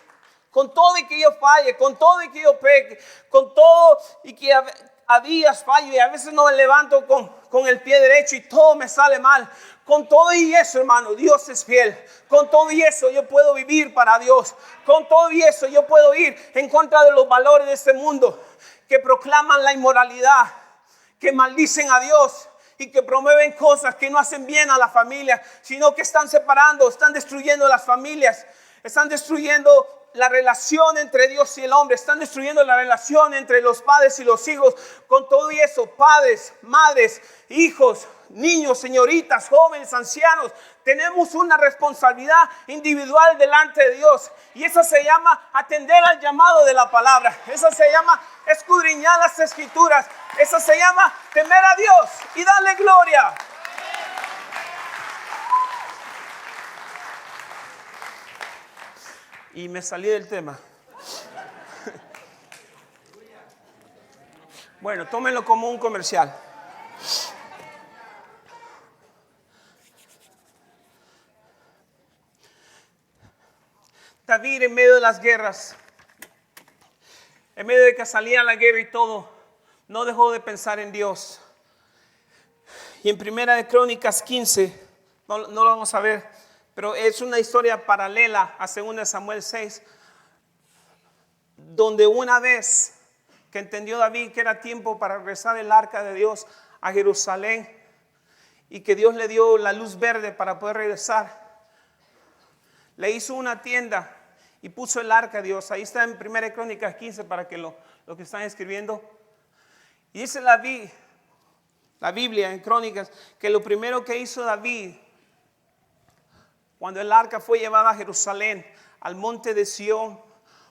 [SPEAKER 1] con todo y que yo falle, con todo y que yo peque, con todo y que a días fallo y a veces no me levanto con el pie derecho y todo me sale mal. Con todo y eso, hermano, Dios es fiel. Con todo y eso yo puedo vivir para Dios. Con todo y eso yo puedo ir en contra de los valores de este mundo que proclaman la inmoralidad, que maldicen a Dios y que promueven cosas que no hacen bien a la familia, sino que están separando, están destruyendo las familias, están destruyendo la relación entre Dios y el hombre, están destruyendo la relación entre los padres y los hijos. Con todo y eso, padres, madres, hijos, niños, señoritas, jóvenes, ancianos, tenemos una responsabilidad individual delante de Dios. Y eso se llama atender al llamado de la palabra. Eso se llama escudriñar las escrituras. Eso se llama temer a Dios y darle gloria. Y me salí del tema. Bueno, tómenlo como un comercial. David, en medio de las guerras, en medio de que salía a la guerra y todo, no dejó de pensar en Dios. Y en 1 Crónicas 15, no lo vamos a ver, pero es una historia paralela a 2 Samuel 6, donde una vez que entendió David que era tiempo para regresar el arca de Dios a Jerusalén y que Dios le dio la luz verde para poder regresar, le hizo una tienda y puso el arca de Dios. Ahí está en 1 Crónicas 15 para que lo que están escribiendo. Y dice la Biblia en Crónicas que lo primero que hizo David cuando el arca fue llevada a Jerusalén, al monte de Sión,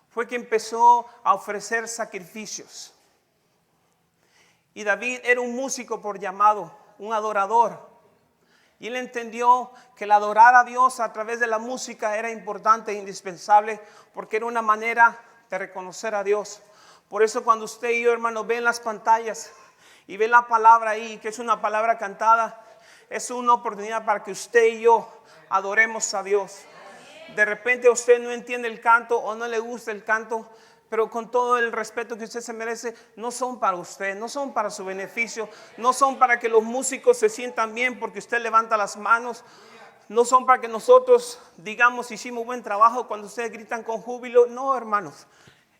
[SPEAKER 1] fue que empezó a ofrecer sacrificios. Y David era un músico por llamado, un adorador. Y él entendió que el adorar a Dios a través de la música era importante e indispensable porque era una manera de reconocer a Dios. Por eso cuando usted y yo, hermano, ven las pantallas y ven la palabra ahí, que es una palabra cantada, es una oportunidad para que usted y yo adoremos a Dios. De repente usted no entiende el canto o no le gusta el canto, pero con todo el respeto que usted se merece, no son para usted, no son para su beneficio, no son para que los músicos se sientan bien porque usted levanta las manos, no son para que nosotros digamos hicimos buen trabajo cuando ustedes gritan con júbilo. No, hermanos,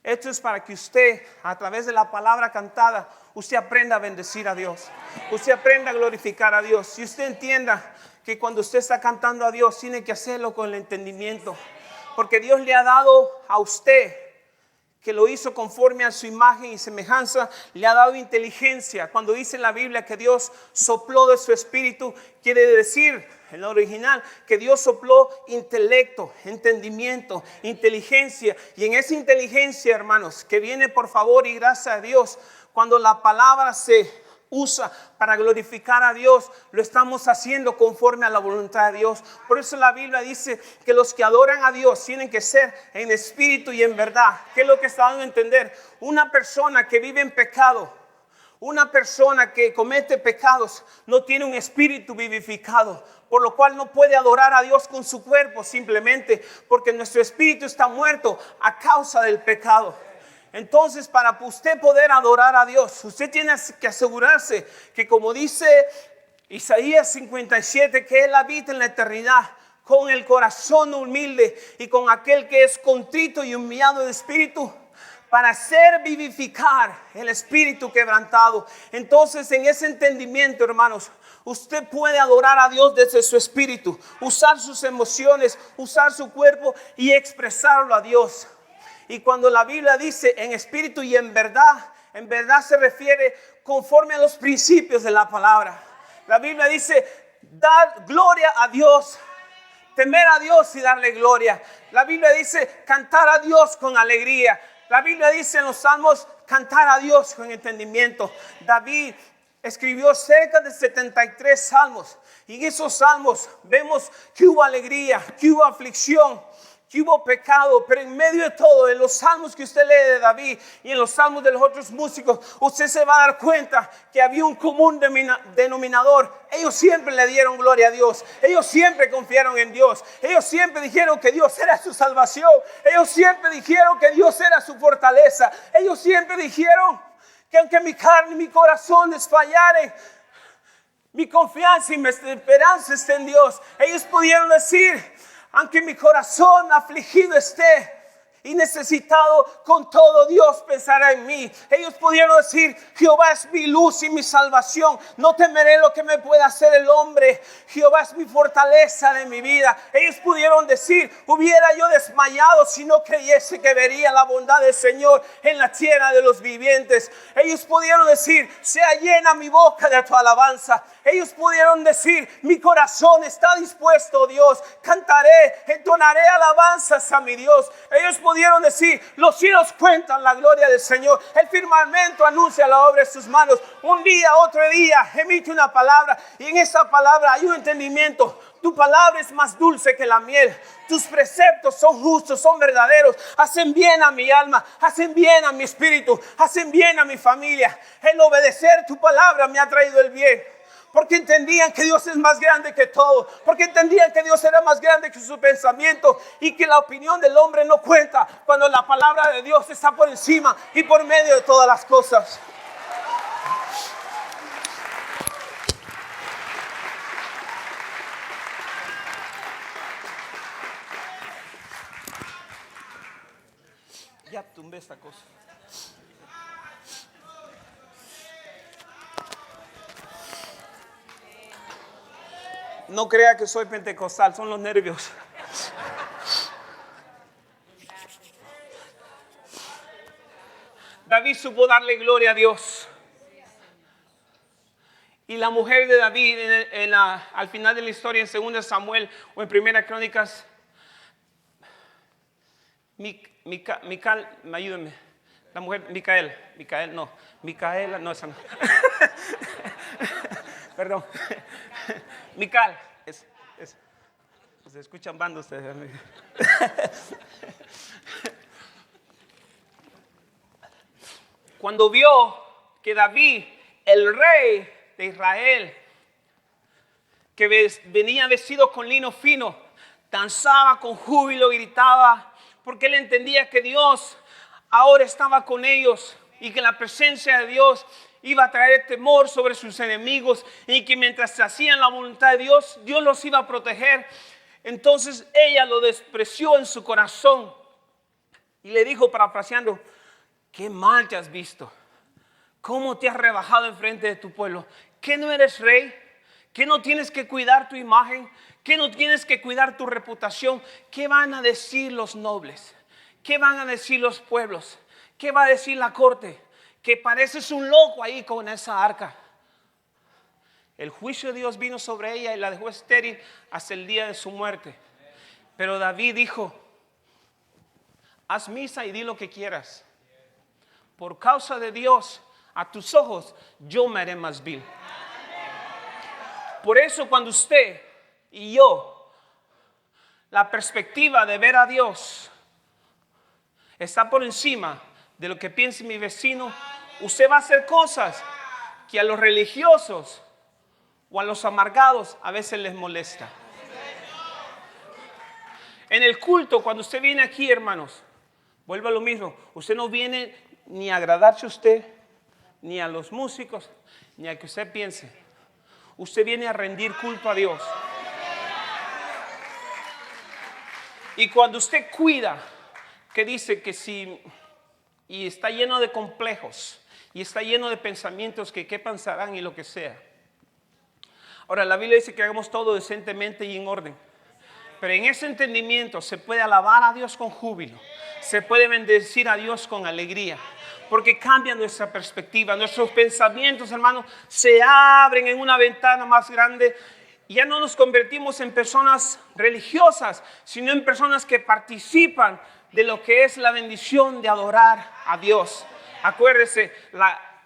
[SPEAKER 1] esto es para que usted, a través de la palabra cantada, usted aprenda a bendecir a Dios, usted aprenda a glorificar a Dios, y usted entienda que cuando usted está cantando a Dios tiene que hacerlo con el entendimiento, porque Dios le ha dado a usted, que lo hizo conforme a su imagen y semejanza, le ha dado inteligencia. Cuando dice en la Biblia que Dios sopló de su espíritu, quiere decir en el original que Dios sopló intelecto, entendimiento, inteligencia. Y en esa inteligencia, hermanos, que viene por favor y gracias a Dios, cuando la palabra se usa para glorificar a Dios, lo estamos haciendo conforme a la voluntad de Dios. Por eso la Biblia dice que los que adoran a Dios tienen que ser en espíritu y en verdad. ¿Qué es lo que está dando a entender? Una persona que vive en pecado, una persona que comete pecados, no tiene un espíritu vivificado, por lo cual no puede adorar a Dios con su cuerpo, simplemente porque nuestro espíritu está muerto a causa del pecado. Entonces, para usted poder adorar a Dios, usted tiene que asegurarse que, como dice Isaías 57, que Él habita en la eternidad con el corazón humilde y con aquel que es contrito y humillado de espíritu, para hacer vivificar el espíritu quebrantado. Entonces, en ese entendimiento, hermanos, usted puede adorar a Dios desde su espíritu, usar sus emociones, usar su cuerpo y expresarlo a Dios. Y cuando la Biblia dice en espíritu y en verdad se refiere conforme a los principios de la palabra. La Biblia dice dar gloria a Dios, temer a Dios y darle gloria. La Biblia dice cantar a Dios con alegría. La Biblia dice en los salmos cantar a Dios con entendimiento. David escribió cerca de 73 salmos, y en esos salmos vemos que hubo alegría, que hubo aflicción, que hubo pecado, pero en medio de todo, en los salmos que usted lee de David y en los salmos de los otros músicos, usted se va a dar cuenta que había un común denominador. Ellos siempre le dieron gloria a Dios, ellos siempre confiaron en Dios, ellos siempre dijeron que Dios era su salvación, ellos siempre dijeron que Dios era su fortaleza, ellos siempre dijeron que aunque mi carne y mi corazón desfallaren, mi confianza y mi esperanza está en Dios. Ellos pudieron decir: aunque mi corazón afligido esté y necesitado, con todo Dios pensará en mí. Ellos pudieron decir: Jehová es mi luz y mi salvación, no temeré lo que me pueda hacer el hombre. Jehová es mi fortaleza de mi vida. Ellos pudieron decir: hubiera yo desmayado si no creyese que vería la bondad del Señor en la tierra de los vivientes. Ellos pudieron decir: sea llena mi boca de tu alabanza. Ellos pudieron decir: mi corazón está dispuesto, Dios, cantaré, entonaré alabanzas a mi Dios. Ellos pudieron decir: los cielos cuentan la gloria del Señor, el firmamento anuncia la obra de sus manos. Un día, otro día, emite una palabra, y en esa palabra hay un entendimiento. Tu palabra es más dulce que la miel. Tus preceptos son justos, son verdaderos. Hacen bien a mi alma, hacen bien a mi espíritu, hacen bien a mi familia. El obedecer tu palabra me ha traído el bien. Porque entendían que Dios es más grande que todo. Porque entendían que Dios era más grande que su pensamiento. Y que la opinión del hombre no cuenta cuando la palabra de Dios está por encima y por medio de todas las cosas. Ya tumbé esta cosa. No crea que soy pentecostal, son los nervios. David supo darle gloria a Dios. Y la mujer de David al final de la historia, en 2 Samuel o en 1 Crónicas, Mical, ayúdame. La mujer, Micaela, no, esa no. Perdón. Mical, se escuchan banda ustedes. Cuando vio que David, el rey de Israel, que venía vestido con lino fino, danzaba con júbilo, gritaba, porque él entendía que Dios ahora estaba con ellos y que la presencia de Dios iba a traer temor sobre sus enemigos y que mientras hacían la voluntad de Dios, Dios los iba a proteger. Entonces ella lo despreció en su corazón y le dijo, parafraseando, qué mal te has visto, cómo te has rebajado enfrente de tu pueblo, ¿qué no eres rey? ¿Qué no tienes que cuidar tu imagen? ¿Qué no tienes que cuidar tu reputación? ¿Qué van a decir los nobles? ¿Qué van a decir los pueblos? ¿Qué va a decir la corte? Que pareces un loco ahí con esa arca. El juicio de Dios vino sobre ella y la dejó estéril hasta el día de su muerte. Pero David dijo, haz misa y di lo que quieras. Por causa de Dios, a tus ojos, yo me haré más vil. Por eso cuando usted y yo, la perspectiva de ver a Dios está por encima de lo que piense mi vecino, usted va a hacer cosas que a los religiosos o a los amargados a veces les molesta. En el culto, cuando usted viene aquí, hermanos, vuelve a lo mismo. Usted no viene ni a agradarse a usted, ni a los músicos, ni a que usted piense. Usted viene a rendir culto a Dios. Y cuando usted cuida, que dice que si, y está lleno de complejos, y está lleno de pensamientos que qué pensarán y lo que sea. Ahora, la Biblia dice que hagamos todo decentemente y en orden. Pero en ese entendimiento se puede alabar a Dios con júbilo. Se puede bendecir a Dios con alegría. Porque cambia nuestra perspectiva. Nuestros pensamientos, hermanos, se abren en una ventana más grande. Y ya no nos convertimos en personas religiosas, sino en personas que participan de lo que es la bendición de adorar a Dios. Acuérdese,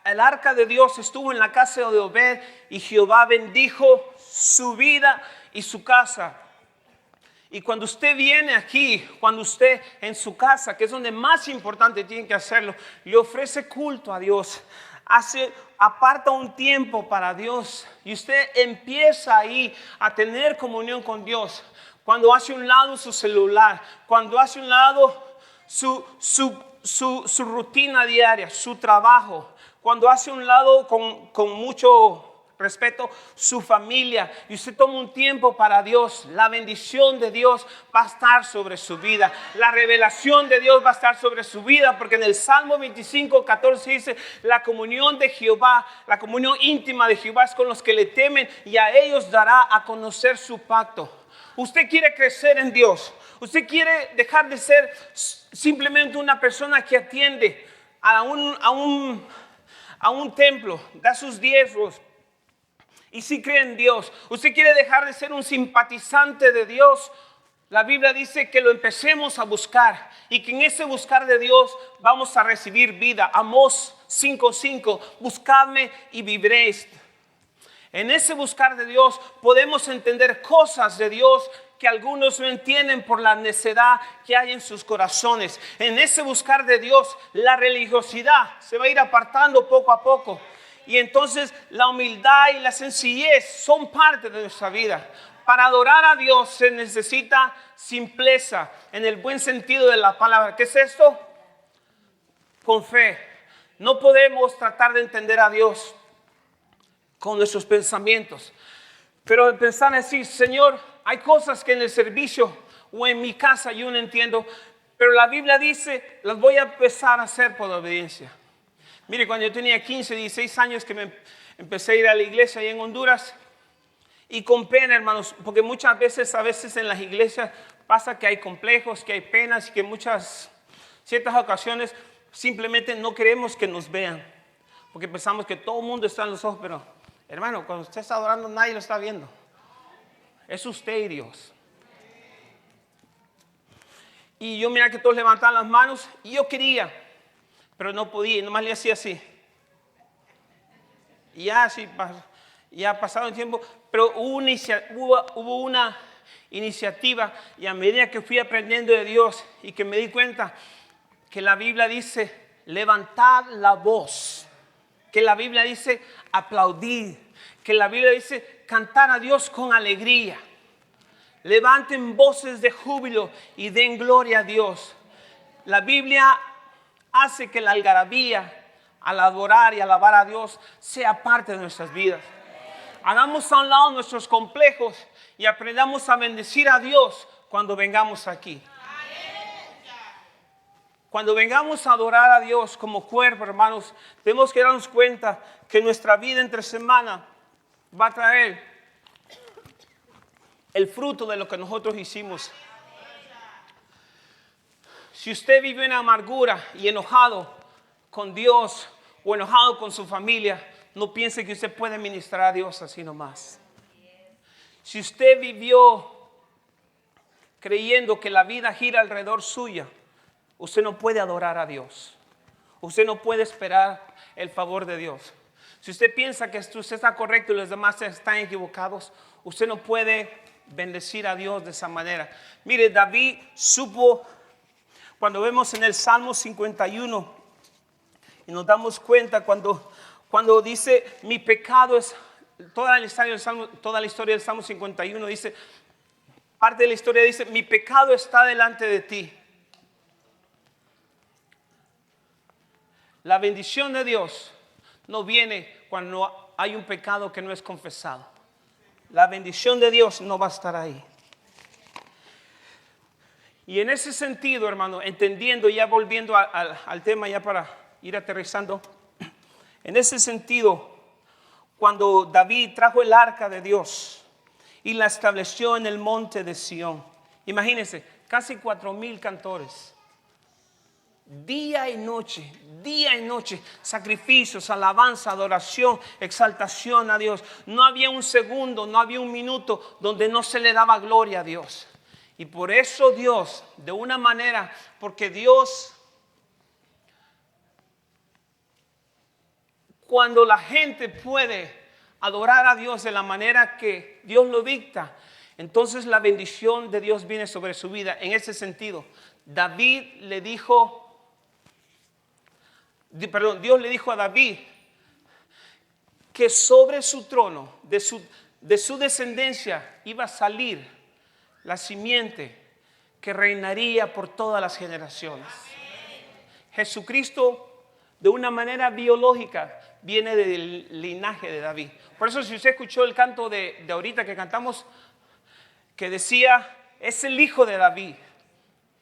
[SPEAKER 1] el arca de Dios estuvo en la casa de Obed y Jehová bendijo su vida y su casa. Y cuando usted viene aquí, cuando usted en su casa, que es donde más importante tiene que hacerlo, le ofrece culto a Dios, aparta un tiempo para Dios y usted empieza ahí a tener comunión con Dios. Cuando hace un lado su celular, cuando hace un lado su rutina diaria, su trabajo, cuando hace un lado con mucho respeto su familia y usted toma un tiempo para Dios, la bendición de Dios va a estar sobre su vida, la revelación de Dios va a estar sobre su vida, porque en el Salmo 25:14 dice, la comunión de Jehová, la comunión íntima de Jehová es con los que le temen y a ellos dará a conocer su pacto. Usted quiere crecer en Dios, usted quiere dejar de ser simplemente una persona que atiende a un templo, da sus diezmos y si cree en Dios. Usted quiere dejar de ser un simpatizante de Dios. La Biblia dice que lo empecemos a buscar y que en ese buscar de Dios vamos a recibir vida. Amós 5:5, buscadme y viviréis. En ese buscar de Dios podemos entender cosas de Dios que algunos no entienden por la necedad que hay en sus corazones. En ese buscar de Dios, la religiosidad se va a ir apartando poco a poco. Y entonces la humildad y la sencillez son parte de nuestra vida. Para adorar a Dios se necesita simpleza en el buen sentido de la palabra. ¿Qué es esto? Con fe. No podemos tratar de entender a Dios con nuestros pensamientos. Pero pensar así, Señor, hay cosas que en el servicio o en mi casa yo no entiendo, pero la Biblia dice, las voy a empezar a hacer por obediencia. Mire, cuando yo tenía 15, 16 años que me empecé a ir a la iglesia allá en Honduras, y con pena, hermanos, porque muchas veces, en las iglesias pasa que hay complejos, que hay penas y que ciertas ocasiones simplemente no queremos que nos vean, porque pensamos que todo el mundo está en los ojos, pero hermano, cuando usted está adorando nadie lo está viendo. Es usted y Dios. Y yo mira que todos levantaban las manos y yo quería pero no podía, y nomás le hacía así. Y ya así, ya pasado el tiempo, pero hubo una iniciativa, y a medida que fui aprendiendo de Dios y que me di cuenta que la Biblia dice levantar la voz, que la Biblia dice aplaudir, que la Biblia dice cantar a Dios con alegría. Levanten voces de júbilo y den gloria a Dios. La Biblia hace que la algarabía al adorar y alabar a Dios sea parte de nuestras vidas. Hagamos a un lado nuestros complejos y aprendamos a bendecir a Dios cuando vengamos aquí. Cuando vengamos a adorar a Dios como cuerpo, hermanos, tenemos que darnos cuenta que nuestra vida entre semana va a traer el fruto de lo que nosotros hicimos. Si usted vive en amargura y enojado con Dios o enojado con su familia, no piense que usted puede ministrar a Dios así nomás. Si usted vivió creyendo que la vida gira alrededor suya, usted no puede adorar a Dios. Usted no puede esperar el favor de Dios. Si usted piensa que usted está correcto y los demás están equivocados, usted no puede bendecir a Dios de esa manera. Mire, David supo, cuando vemos en el Salmo 51, y nos damos cuenta cuando dice, mi pecado es, toda la historia del Salmo 51 dice, parte de la historia dice, mi pecado está delante de ti. La bendición de Dios no viene cuando hay un pecado que no es confesado. La bendición de Dios no va a estar ahí. Y en ese sentido, hermano, entendiendo, ya volviendo al tema, ya para ir aterrizando, en ese sentido, cuando David trajo el arca de Dios y la estableció en el monte de Sión, imagínense, casi 4,000 cantores, día y noche, sacrificios, alabanza, adoración, exaltación a Dios. No había un segundo, no había un minuto donde no se le daba gloria a Dios. Y por eso Dios, de una manera, porque Dios, cuando la gente puede adorar a Dios de la manera que Dios lo dicta, entonces la bendición de Dios viene sobre su vida. En ese sentido, Dios le dijo a David que sobre su trono, de su descendencia, iba a salir la simiente que reinaría por todas las generaciones. Jesucristo, de una manera biológica, viene del linaje de David. Por eso, si usted escuchó el canto de ahorita que cantamos, que decía, es el hijo de David.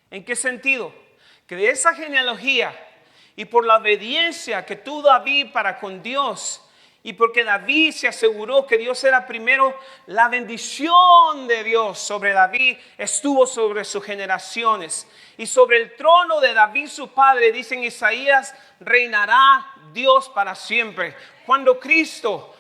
[SPEAKER 1] ¿En qué sentido? Que de esa genealogía y por la obediencia que tuvo David para con Dios, y porque David se aseguró que Dios era primero, la bendición de Dios sobre David estuvo sobre sus generaciones. Y sobre el trono de David su padre, dice en Isaías, reinará Dios para siempre. Cuando Cristo,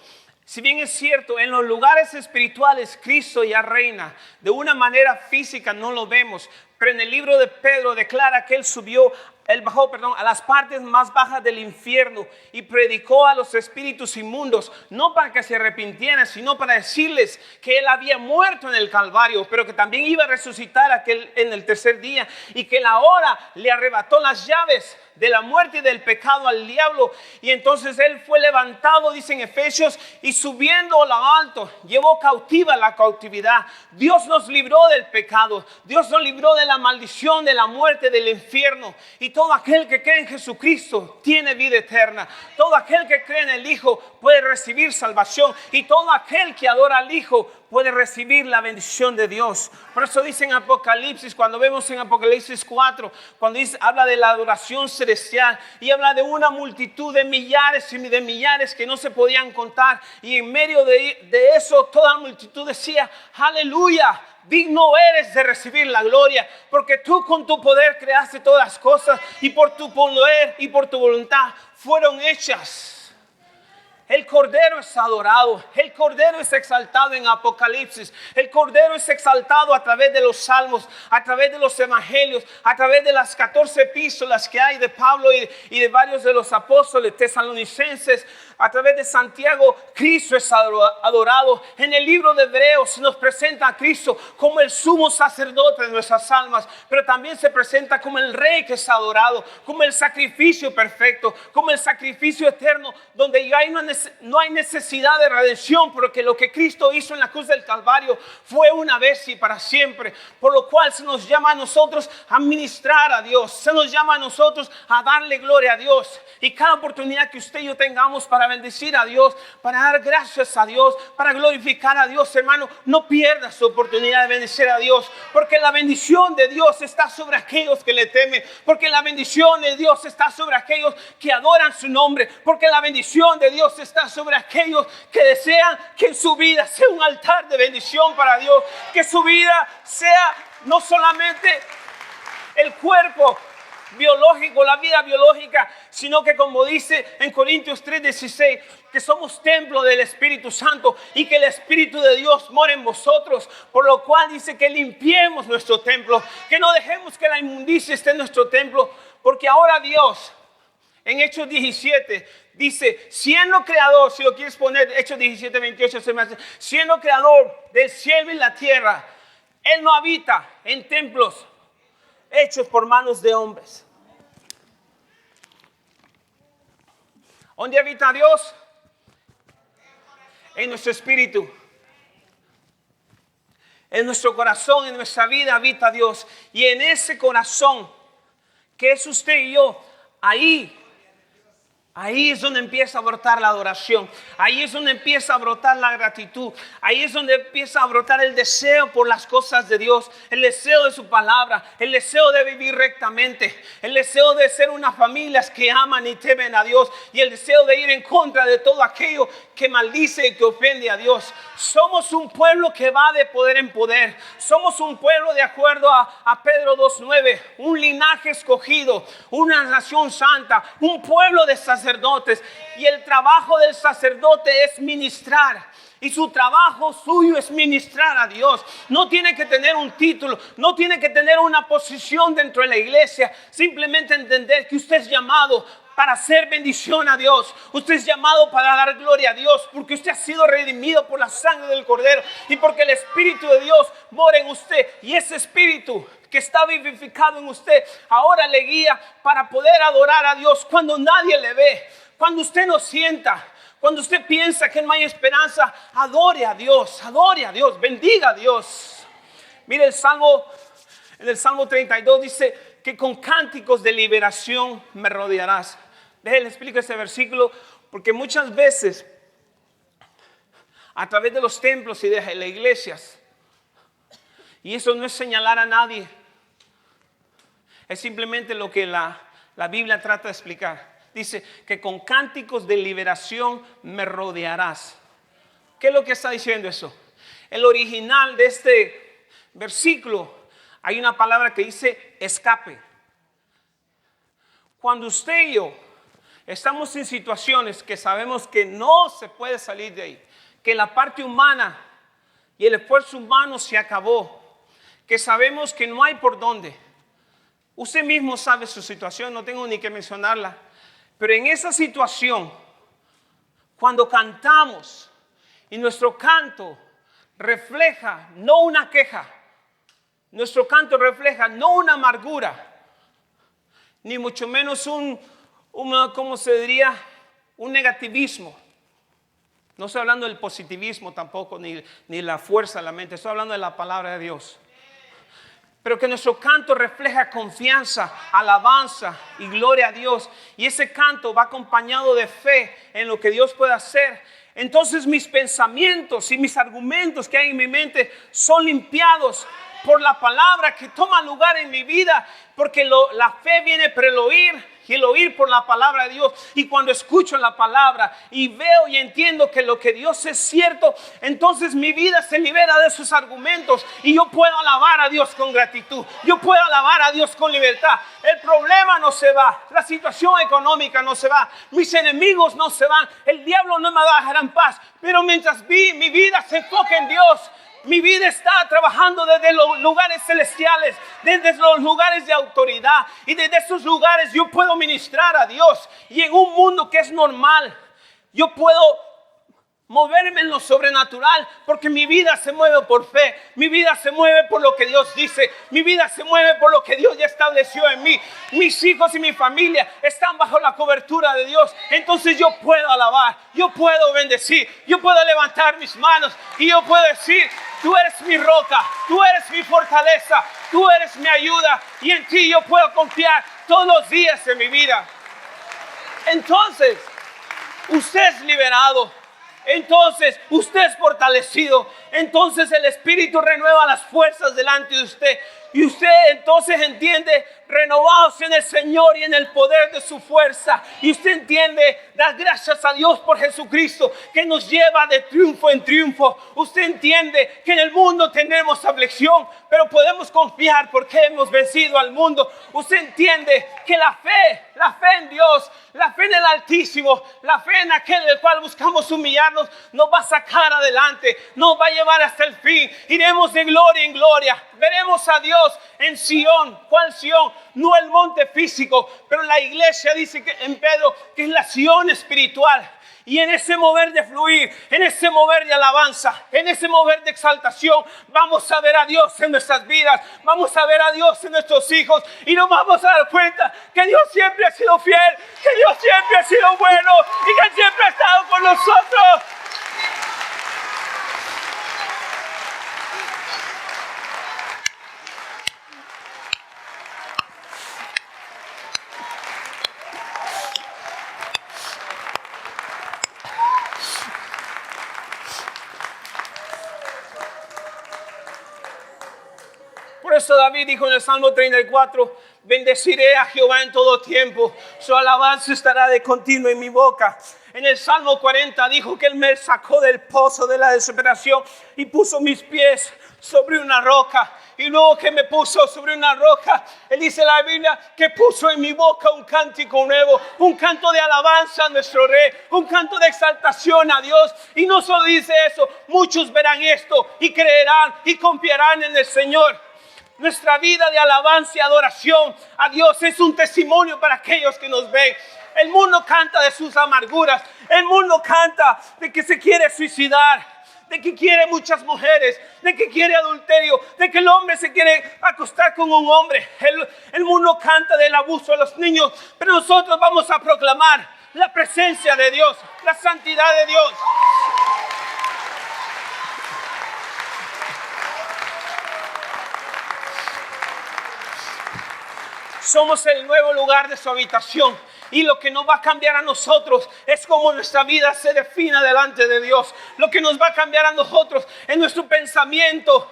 [SPEAKER 1] si bien es cierto, en los lugares espirituales Cristo ya reina, de una manera física no lo vemos, pero en el libro de Pedro declara que Él bajó a las partes más bajas del infierno y predicó a los espíritus inmundos, no para que se arrepintieran, sino para decirles que Él había muerto en el Calvario, pero que también iba a resucitar en el tercer día, y que la hora le arrebató las llaves de la muerte y del pecado al diablo. Y entonces Él fue levantado, dice en Efesios, y subiendo a lo alto, llevó cautiva la cautividad. Dios nos libró del pecado, Dios nos libró de la maldición, de la muerte, del infierno. Y todo aquel que cree en Jesucristo tiene vida eterna. Todo aquel que cree en el Hijo puede recibir salvación. Y todo aquel que adora al Hijo puede recibir la bendición de Dios. Por eso dice en Apocalipsis, cuando vemos en Apocalipsis 4, cuando habla de la adoración celestial, y habla de una multitud de millares y de millares que no se podían contar, y en medio de eso toda la multitud decía, aleluya, digno eres de recibir la gloria, porque tú con tu poder creaste todas las cosas, y por tu poder y por tu voluntad fueron hechas. El Cordero es adorado, el Cordero es exaltado en Apocalipsis, el Cordero es exaltado a través de los salmos, a través de los evangelios, a través de las 14 epístolas que hay de Pablo y de varios de los apóstoles tesalonicenses, a través de Santiago. Cristo es adorado. En el libro de Hebreos se nos presenta a Cristo como el sumo sacerdote de nuestras almas, pero también se presenta como el Rey que es adorado, como el sacrificio perfecto, como el sacrificio eterno, donde ya no hay necesidad de redención, porque lo que Cristo hizo en la cruz del Calvario fue una vez y para siempre. Por lo cual se nos llama a nosotros a ministrar a Dios, se nos llama a nosotros a darle gloria a Dios. Y cada oportunidad que usted y yo tengamos para bendecir a Dios, para dar gracias a Dios, para glorificar a Dios, hermano, no pierda su oportunidad de bendecir a Dios, porque la bendición de Dios está sobre aquellos que le temen, porque la bendición de Dios está sobre aquellos que adoran su nombre, porque la bendición de Dios está sobre aquellos que desean que su vida sea un altar de bendición para Dios, que su vida sea no solamente el cuerpo biológico, la vida biológica, sino que, como dice en Corintios 3:16, que somos templo del Espíritu Santo y que el Espíritu de Dios mora en vosotros, por lo cual dice que limpiemos nuestro templo, que no dejemos que la inmundicia esté en nuestro templo, porque ahora Dios, en Hechos 17, dice, siendo creador, si lo quieres poner, Hechos 17:28, siendo creador del cielo y la tierra, Él no habita en templos hechos por manos de hombres. ¿Dónde habita Dios? En nuestro espíritu. En nuestro corazón, en nuestra vida habita Dios. Y en ese corazón, que es usted y yo, ahí es donde empieza a brotar la adoración. Ahí es donde empieza a brotar la gratitud. Ahí es donde empieza a brotar el deseo por las cosas de Dios. El deseo de su palabra. El deseo de vivir rectamente. El deseo de ser unas familias que aman y temen a Dios. Y el deseo de ir en contra de todo aquello que maldice y que ofende a Dios. Somos un pueblo que va de poder en poder. Somos un pueblo, de acuerdo a Pedro 2:9, un linaje escogido, una nación santa, un pueblo de sacerdotes. Y el trabajo del sacerdote es ministrar. Y su trabajo suyo es ministrar a Dios. No tiene que tener un título, no tiene que tener una posición dentro de la iglesia. Simplemente entender que usted es llamado para hacer bendición a Dios. Usted es llamado para dar gloria a Dios, porque usted ha sido redimido por la sangre del Cordero y porque el Espíritu de Dios mora en usted. Y ese Espíritu que está vivificado en usted ahora le guía para poder adorar a Dios cuando nadie le ve, cuando usted no sienta, cuando usted piensa que no hay esperanza. Adore a Dios, bendiga a Dios. Mire en el Salmo 32 dice que con cánticos de liberación me rodearás. Déjenle explico este versículo, porque muchas veces a través de los templos y de las iglesias, y eso no es señalar a nadie, es simplemente lo que la Biblia trata de explicar. Dice que con cánticos de liberación me rodearás. ¿Qué es lo que está diciendo eso? El original de este versículo, hay una palabra que dice escape. Cuando usted y yo estamos en situaciones que sabemos que no se puede salir de ahí, que la parte humana y el esfuerzo humano se acabó, que sabemos que no hay por dónde. Usted mismo sabe su situación, no tengo ni que mencionarla. Pero en esa situación, cuando cantamos y nuestro canto refleja no una queja, nuestro canto refleja no una amargura, ni mucho menos ¿cómo se diría? Un negativismo. No estoy hablando del positivismo tampoco, ni la fuerza de la mente. Estoy hablando de la palabra de Dios. Pero que nuestro canto refleja confianza, alabanza y gloria a Dios. Y ese canto va acompañado de fe en lo que Dios puede hacer. Entonces mis pensamientos y mis argumentos que hay en mi mente son limpiados por la palabra que toma lugar en mi vida. Porque la fe viene por el oír y el oír por la palabra de Dios. Y cuando escucho la palabra y veo y entiendo que lo que Dios es cierto, entonces mi vida se libera de esos argumentos y yo puedo alabar a Dios con gratitud. Yo puedo alabar a Dios con libertad. El problema no se va, la situación económica no se va, mis enemigos no se van, el diablo no me va a dejar en paz. Pero mientras mi vida se enfoca en Dios, mi vida está trabajando desde los lugares celestiales, desde los lugares de autoridad. Y desde esos lugares yo puedo ministrar a Dios. Y en un mundo que es normal, yo puedo moverme en lo sobrenatural, porque mi vida se mueve por fe, mi vida se mueve por lo que Dios dice, mi vida se mueve por lo que Dios ya estableció en mí. Mis hijos y mi familia están bajo la cobertura de Dios. Entonces yo puedo alabar, yo puedo bendecir, yo puedo levantar mis manos y yo puedo decir: tú eres mi roca, tú eres mi fortaleza, tú eres mi ayuda, y en ti yo puedo confiar todos los días de mi vida. Entonces usted es liberado. Entonces usted es fortalecido. Entonces el Espíritu renueva las fuerzas delante de usted. Y usted entonces entiende, renovados en el Señor y en el poder de su fuerza. Y usted entiende, da gracias a Dios por Jesucristo, que nos lleva de triunfo en triunfo. Usted entiende que en el mundo tenemos aflicción, pero podemos confiar porque hemos vencido al mundo. Usted entiende que la fe en Dios, la fe en el Altísimo, la fe en aquel del cual buscamos humillarnos, nos va a sacar adelante, nos va a llevar hasta el fin. Iremos de gloria en gloria. Veremos a Dios en Sion. ¿Cuál Sion? No el monte físico, pero la iglesia dice que en Pedro que es la Sion espiritual. Y en ese mover de fluir, en ese mover de alabanza, en ese mover de exaltación, vamos a ver a Dios en nuestras vidas, vamos a ver a Dios en nuestros hijos, y nos vamos a dar cuenta que Dios siempre ha sido fiel, que Dios siempre ha sido bueno y que siempre ha estado con nosotros. Por eso David dijo en el Salmo 34: bendeciré a Jehová en todo tiempo, su alabanza estará de continuo en mi boca. En el Salmo 40 dijo que Él me sacó del pozo de la desesperación y puso mis pies sobre una roca. Y luego que me puso sobre una roca, Él dice en la Biblia que puso en mi boca un cántico nuevo, un canto de alabanza a nuestro Rey, un canto de exaltación a Dios. Y no solo dice eso, muchos verán esto y creerán y confiarán en el Señor. Nuestra vida de alabanza y adoración a Dios es un testimonio para aquellos que nos ven. El mundo canta de sus amarguras. El mundo canta de que se quiere suicidar, de que quiere muchas mujeres, de que quiere adulterio, de que el hombre se quiere acostar con un hombre. El mundo canta del abuso a los niños, pero nosotros vamos a proclamar la presencia de Dios, la santidad de Dios. Somos el nuevo lugar de su habitación. Y lo que nos va a cambiar a nosotros es cómo nuestra vida se define delante de Dios. Lo que nos va a cambiar a nosotros es nuestro pensamiento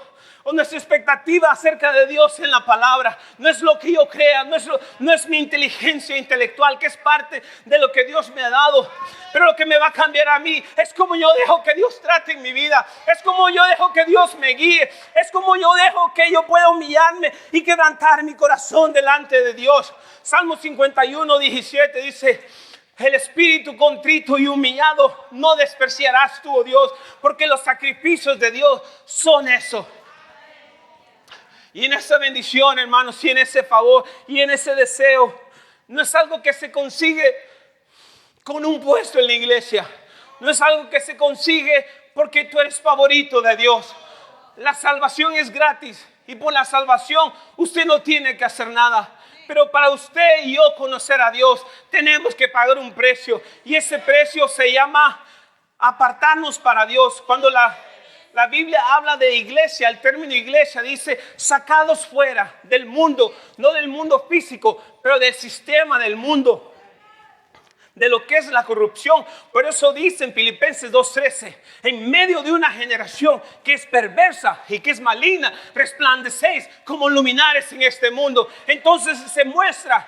[SPEAKER 1] o nuestra expectativa acerca de Dios en la palabra. No es lo que yo crea, no es mi inteligencia intelectual, que es parte de lo que Dios me ha dado. Pero lo que me va a cambiar a mí es cómo yo dejo que Dios trate en mi vida. Es como yo dejo que Dios me guíe. Es como yo dejo que yo pueda humillarme y quebrantar mi corazón delante de Dios. Salmo 51, 17 dice: el espíritu contrito y humillado no despreciarás tú, oh Dios, porque los sacrificios de Dios son eso. Y en esa bendición, hermanos, y en ese favor y en ese deseo, no es algo que se consigue con un puesto en la iglesia. No es algo que se consigue porque tú eres favorito de Dios. La salvación es gratis y por la salvación usted no tiene que hacer nada. Pero para usted y yo conocer a Dios tenemos que pagar un precio. Y ese precio se llama apartarnos para Dios. Cuando la Biblia habla de iglesia, el término iglesia dice sacados fuera del mundo, no del mundo físico, pero del sistema del mundo, de lo que es la corrupción. Por eso dice en Filipenses 2:13: en medio de una generación que es perversa y que es maligna, resplandecéis como luminares en este mundo. Entonces se muestra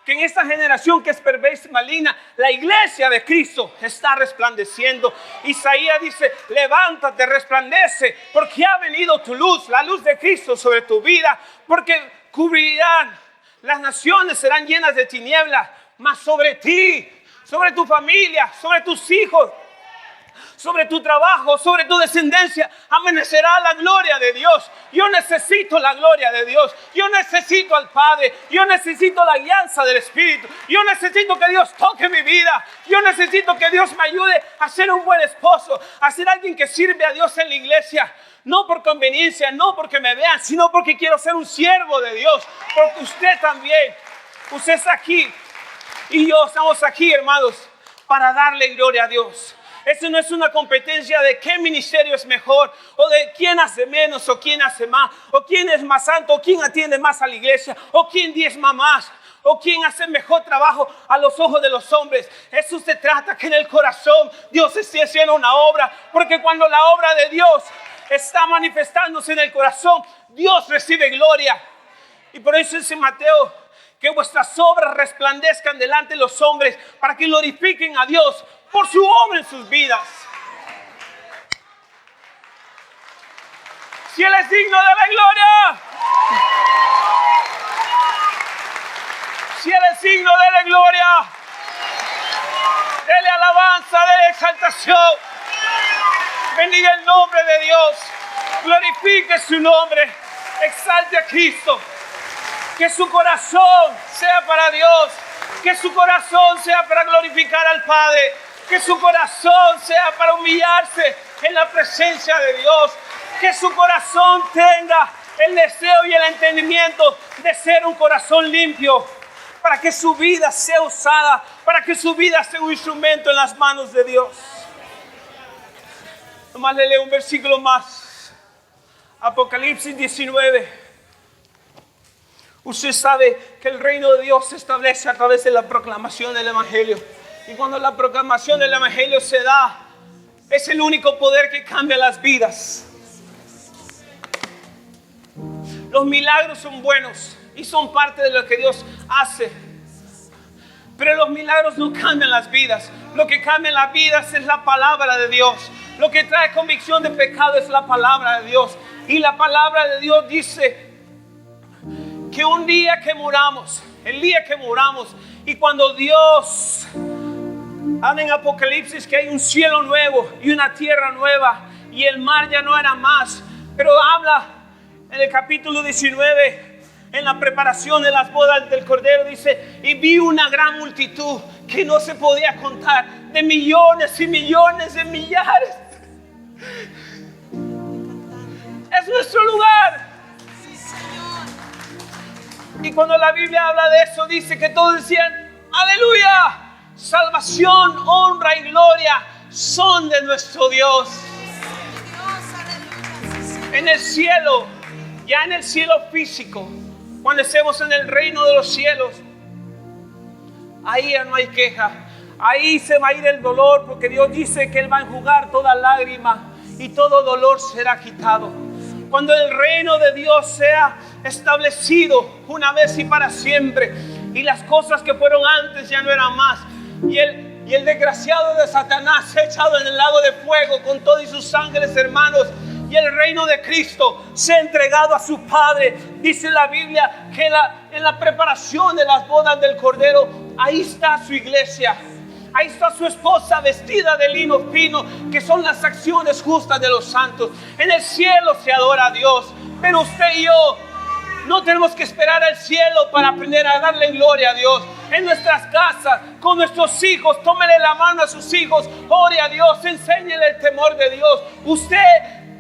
[SPEAKER 1] que en esta generación que es perversa y maligna, la iglesia de Cristo está resplandeciendo. Isaías dice, levántate, resplandece, porque ha venido tu luz, la luz de Cristo sobre tu vida, porque cubrirán, las naciones serán llenas de tinieblas, mas sobre ti, sobre tu familia, sobre tus hijos, sobre tu trabajo, sobre tu descendencia, amanecerá la gloria de Dios. Yo necesito la gloria de Dios. Yo necesito al Padre. Yo necesito la guianza del Espíritu. Yo necesito que Dios toque mi vida. Yo necesito que Dios me ayude a ser un buen esposo, a ser alguien que sirve a Dios en la iglesia. No por conveniencia, no porque me vean, sino porque quiero ser un siervo de Dios. Porque usted también, usted está aquí y yo estamos aquí, hermanos, para darle gloria a Dios. Eso no es una competencia de qué ministerio es mejor, o de quién hace menos, o quién hace más, o quién es más santo, o quién atiende más a la iglesia, o quién diezma más, o quién hace mejor trabajo a los ojos de los hombres. Eso se trata, que en el corazón Dios esté haciendo una obra, porque cuando la obra de Dios está manifestándose en el corazón, Dios recibe gloria. Y por eso dice Mateo, que vuestras obras resplandezcan delante de los hombres, para que glorifiquen a Dios por su obra en sus vidas. Si Él es digno de la gloria, si Él es digno de la gloria, dele alabanza, dele exaltación, bendiga el nombre de Dios, glorifique su nombre, exalte a Cristo. Que su corazón sea para Dios, que su corazón sea para glorificar al Padre, que su corazón sea para humillarse en la presencia de Dios, que su corazón tenga el deseo y el entendimiento de ser un corazón limpio, para que su vida sea usada, para que su vida sea un instrumento en las manos de Dios. Nomás le leo un versículo más, Apocalipsis 19. Usted sabe que el reino de Dios se establece a través de la proclamación del Evangelio. Y cuando la proclamación del Evangelio se da, es el único poder que cambia las vidas. Los milagros son buenos y son parte de lo que Dios hace. Pero los milagros no cambian las vidas. Lo que cambia las vidas es la palabra de Dios. Lo que trae convicción de pecado es la palabra de Dios. Y la palabra de Dios dice que un día que muramos, el día que muramos, y cuando Dios habla en Apocalipsis que hay un cielo nuevo y una tierra nueva y el mar ya no era más, pero habla en el capítulo 19, en la preparación de las bodas del Cordero, dice, y vi una gran multitud que no se podía contar, de millones y millones de millares. Es nuestro lugar. Y cuando la Biblia habla de eso, dice que todos decían, aleluya, salvación, honra y gloria son de nuestro Dios. En el cielo, ya en el cielo físico, cuando estemos en el reino de los cielos, ahí ya no hay queja, ahí se va a ir el dolor, porque Dios dice que Él va a enjugar toda lágrima y todo dolor será quitado. Cuando el reino de Dios sea establecido una vez y para siempre, y las cosas que fueron antes ya no eran más, y el desgraciado de Satanás se ha echado en el lago de fuego con todos sus ángeles, hermanos, y el reino de Cristo se ha entregado a su Padre. Dice la Biblia que en la preparación de las bodas del Cordero, ahí está su iglesia. Ahí está su esposa vestida de lino fino, que son las acciones justas de los santos. En el cielo se adora a Dios, pero usted y yo no tenemos que esperar al cielo para aprender a darle gloria a Dios. En nuestras casas, con nuestros hijos, tómele la mano a sus hijos, ore a Dios, enséñele el temor de Dios.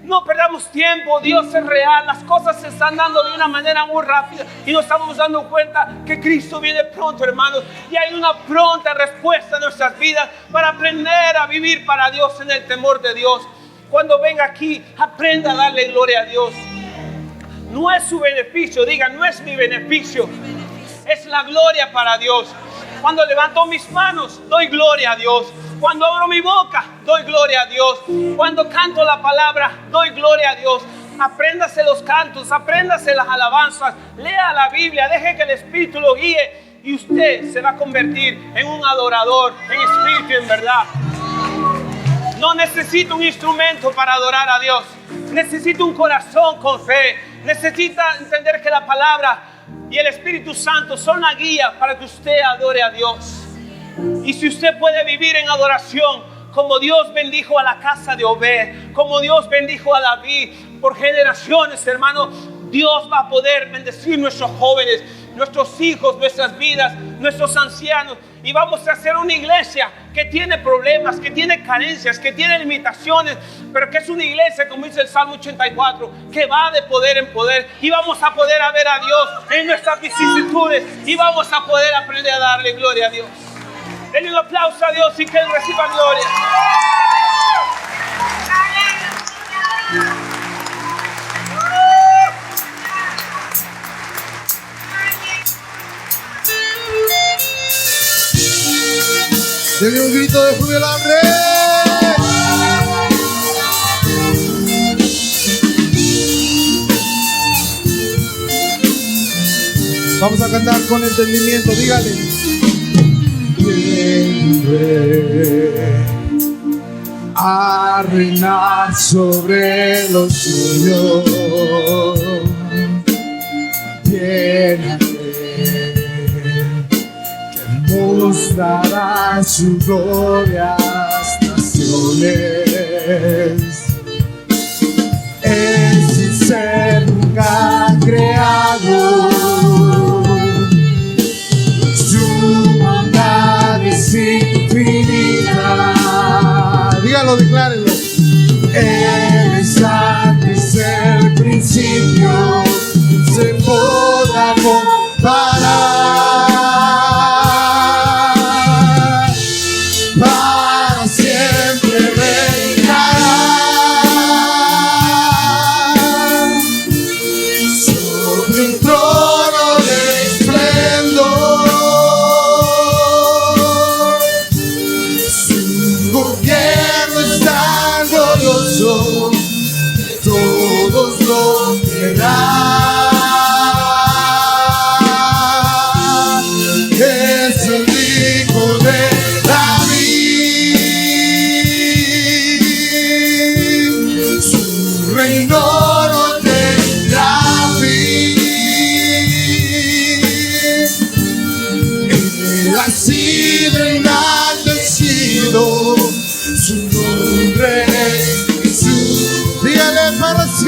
[SPEAKER 1] No perdamos tiempo, Dios es real, las cosas se están dando de una manera muy rápida y nos estamos dando cuenta que Cristo viene pronto, hermanos, y hay una pronta respuesta en nuestras vidas para aprender a vivir para Dios en el temor de Dios. Cuando venga aquí, aprenda a darle gloria a Dios. No es su beneficio, diga, no es mi beneficio, es la gloria para Dios. Cuando levanto mis manos, doy gloria a Dios. Cuando abro mi boca, doy gloria a Dios. Cuando canto la palabra, doy gloria a Dios. Apréndase los cantos, apréndase las alabanzas, lea la Biblia, deje que el Espíritu lo guíe y usted se va a convertir en un adorador, en espíritu y en verdad. No necesita un instrumento para adorar a Dios. Necesita un corazón con fe. Necesita entender que la palabra y el Espíritu Santo son la guía para que usted adore a Dios. Y si usted puede vivir en adoración, como Dios bendijo a la casa de Obed, como Dios bendijo a David, por generaciones, hermano, Dios va a poder bendecir nuestros jóvenes, nuestros hijos, nuestras vidas, nuestros ancianos. Y vamos a hacer una iglesia que tiene problemas, que tiene carencias, que tiene limitaciones, pero que es una iglesia, como dice el Salmo 84, que va de poder en poder. Y vamos a poder ver a Dios en nuestras vicisitudes y vamos a poder aprender a darle gloria a Dios. Denle un aplauso a Dios y que Él reciba gloria.
[SPEAKER 2] Denle un grito de júbilo al Rey. Vamos a cantar con entendimiento, dígale. Viene a reinar sobre los suyos. Viene mostrará su gloria a las naciones. Es sin ser nunca creado, su bondad es infinita. Dígalo, declárenlo. Él es antes del principio, se podrá comparar. Su nombre es Jesús. Dígale para siempre.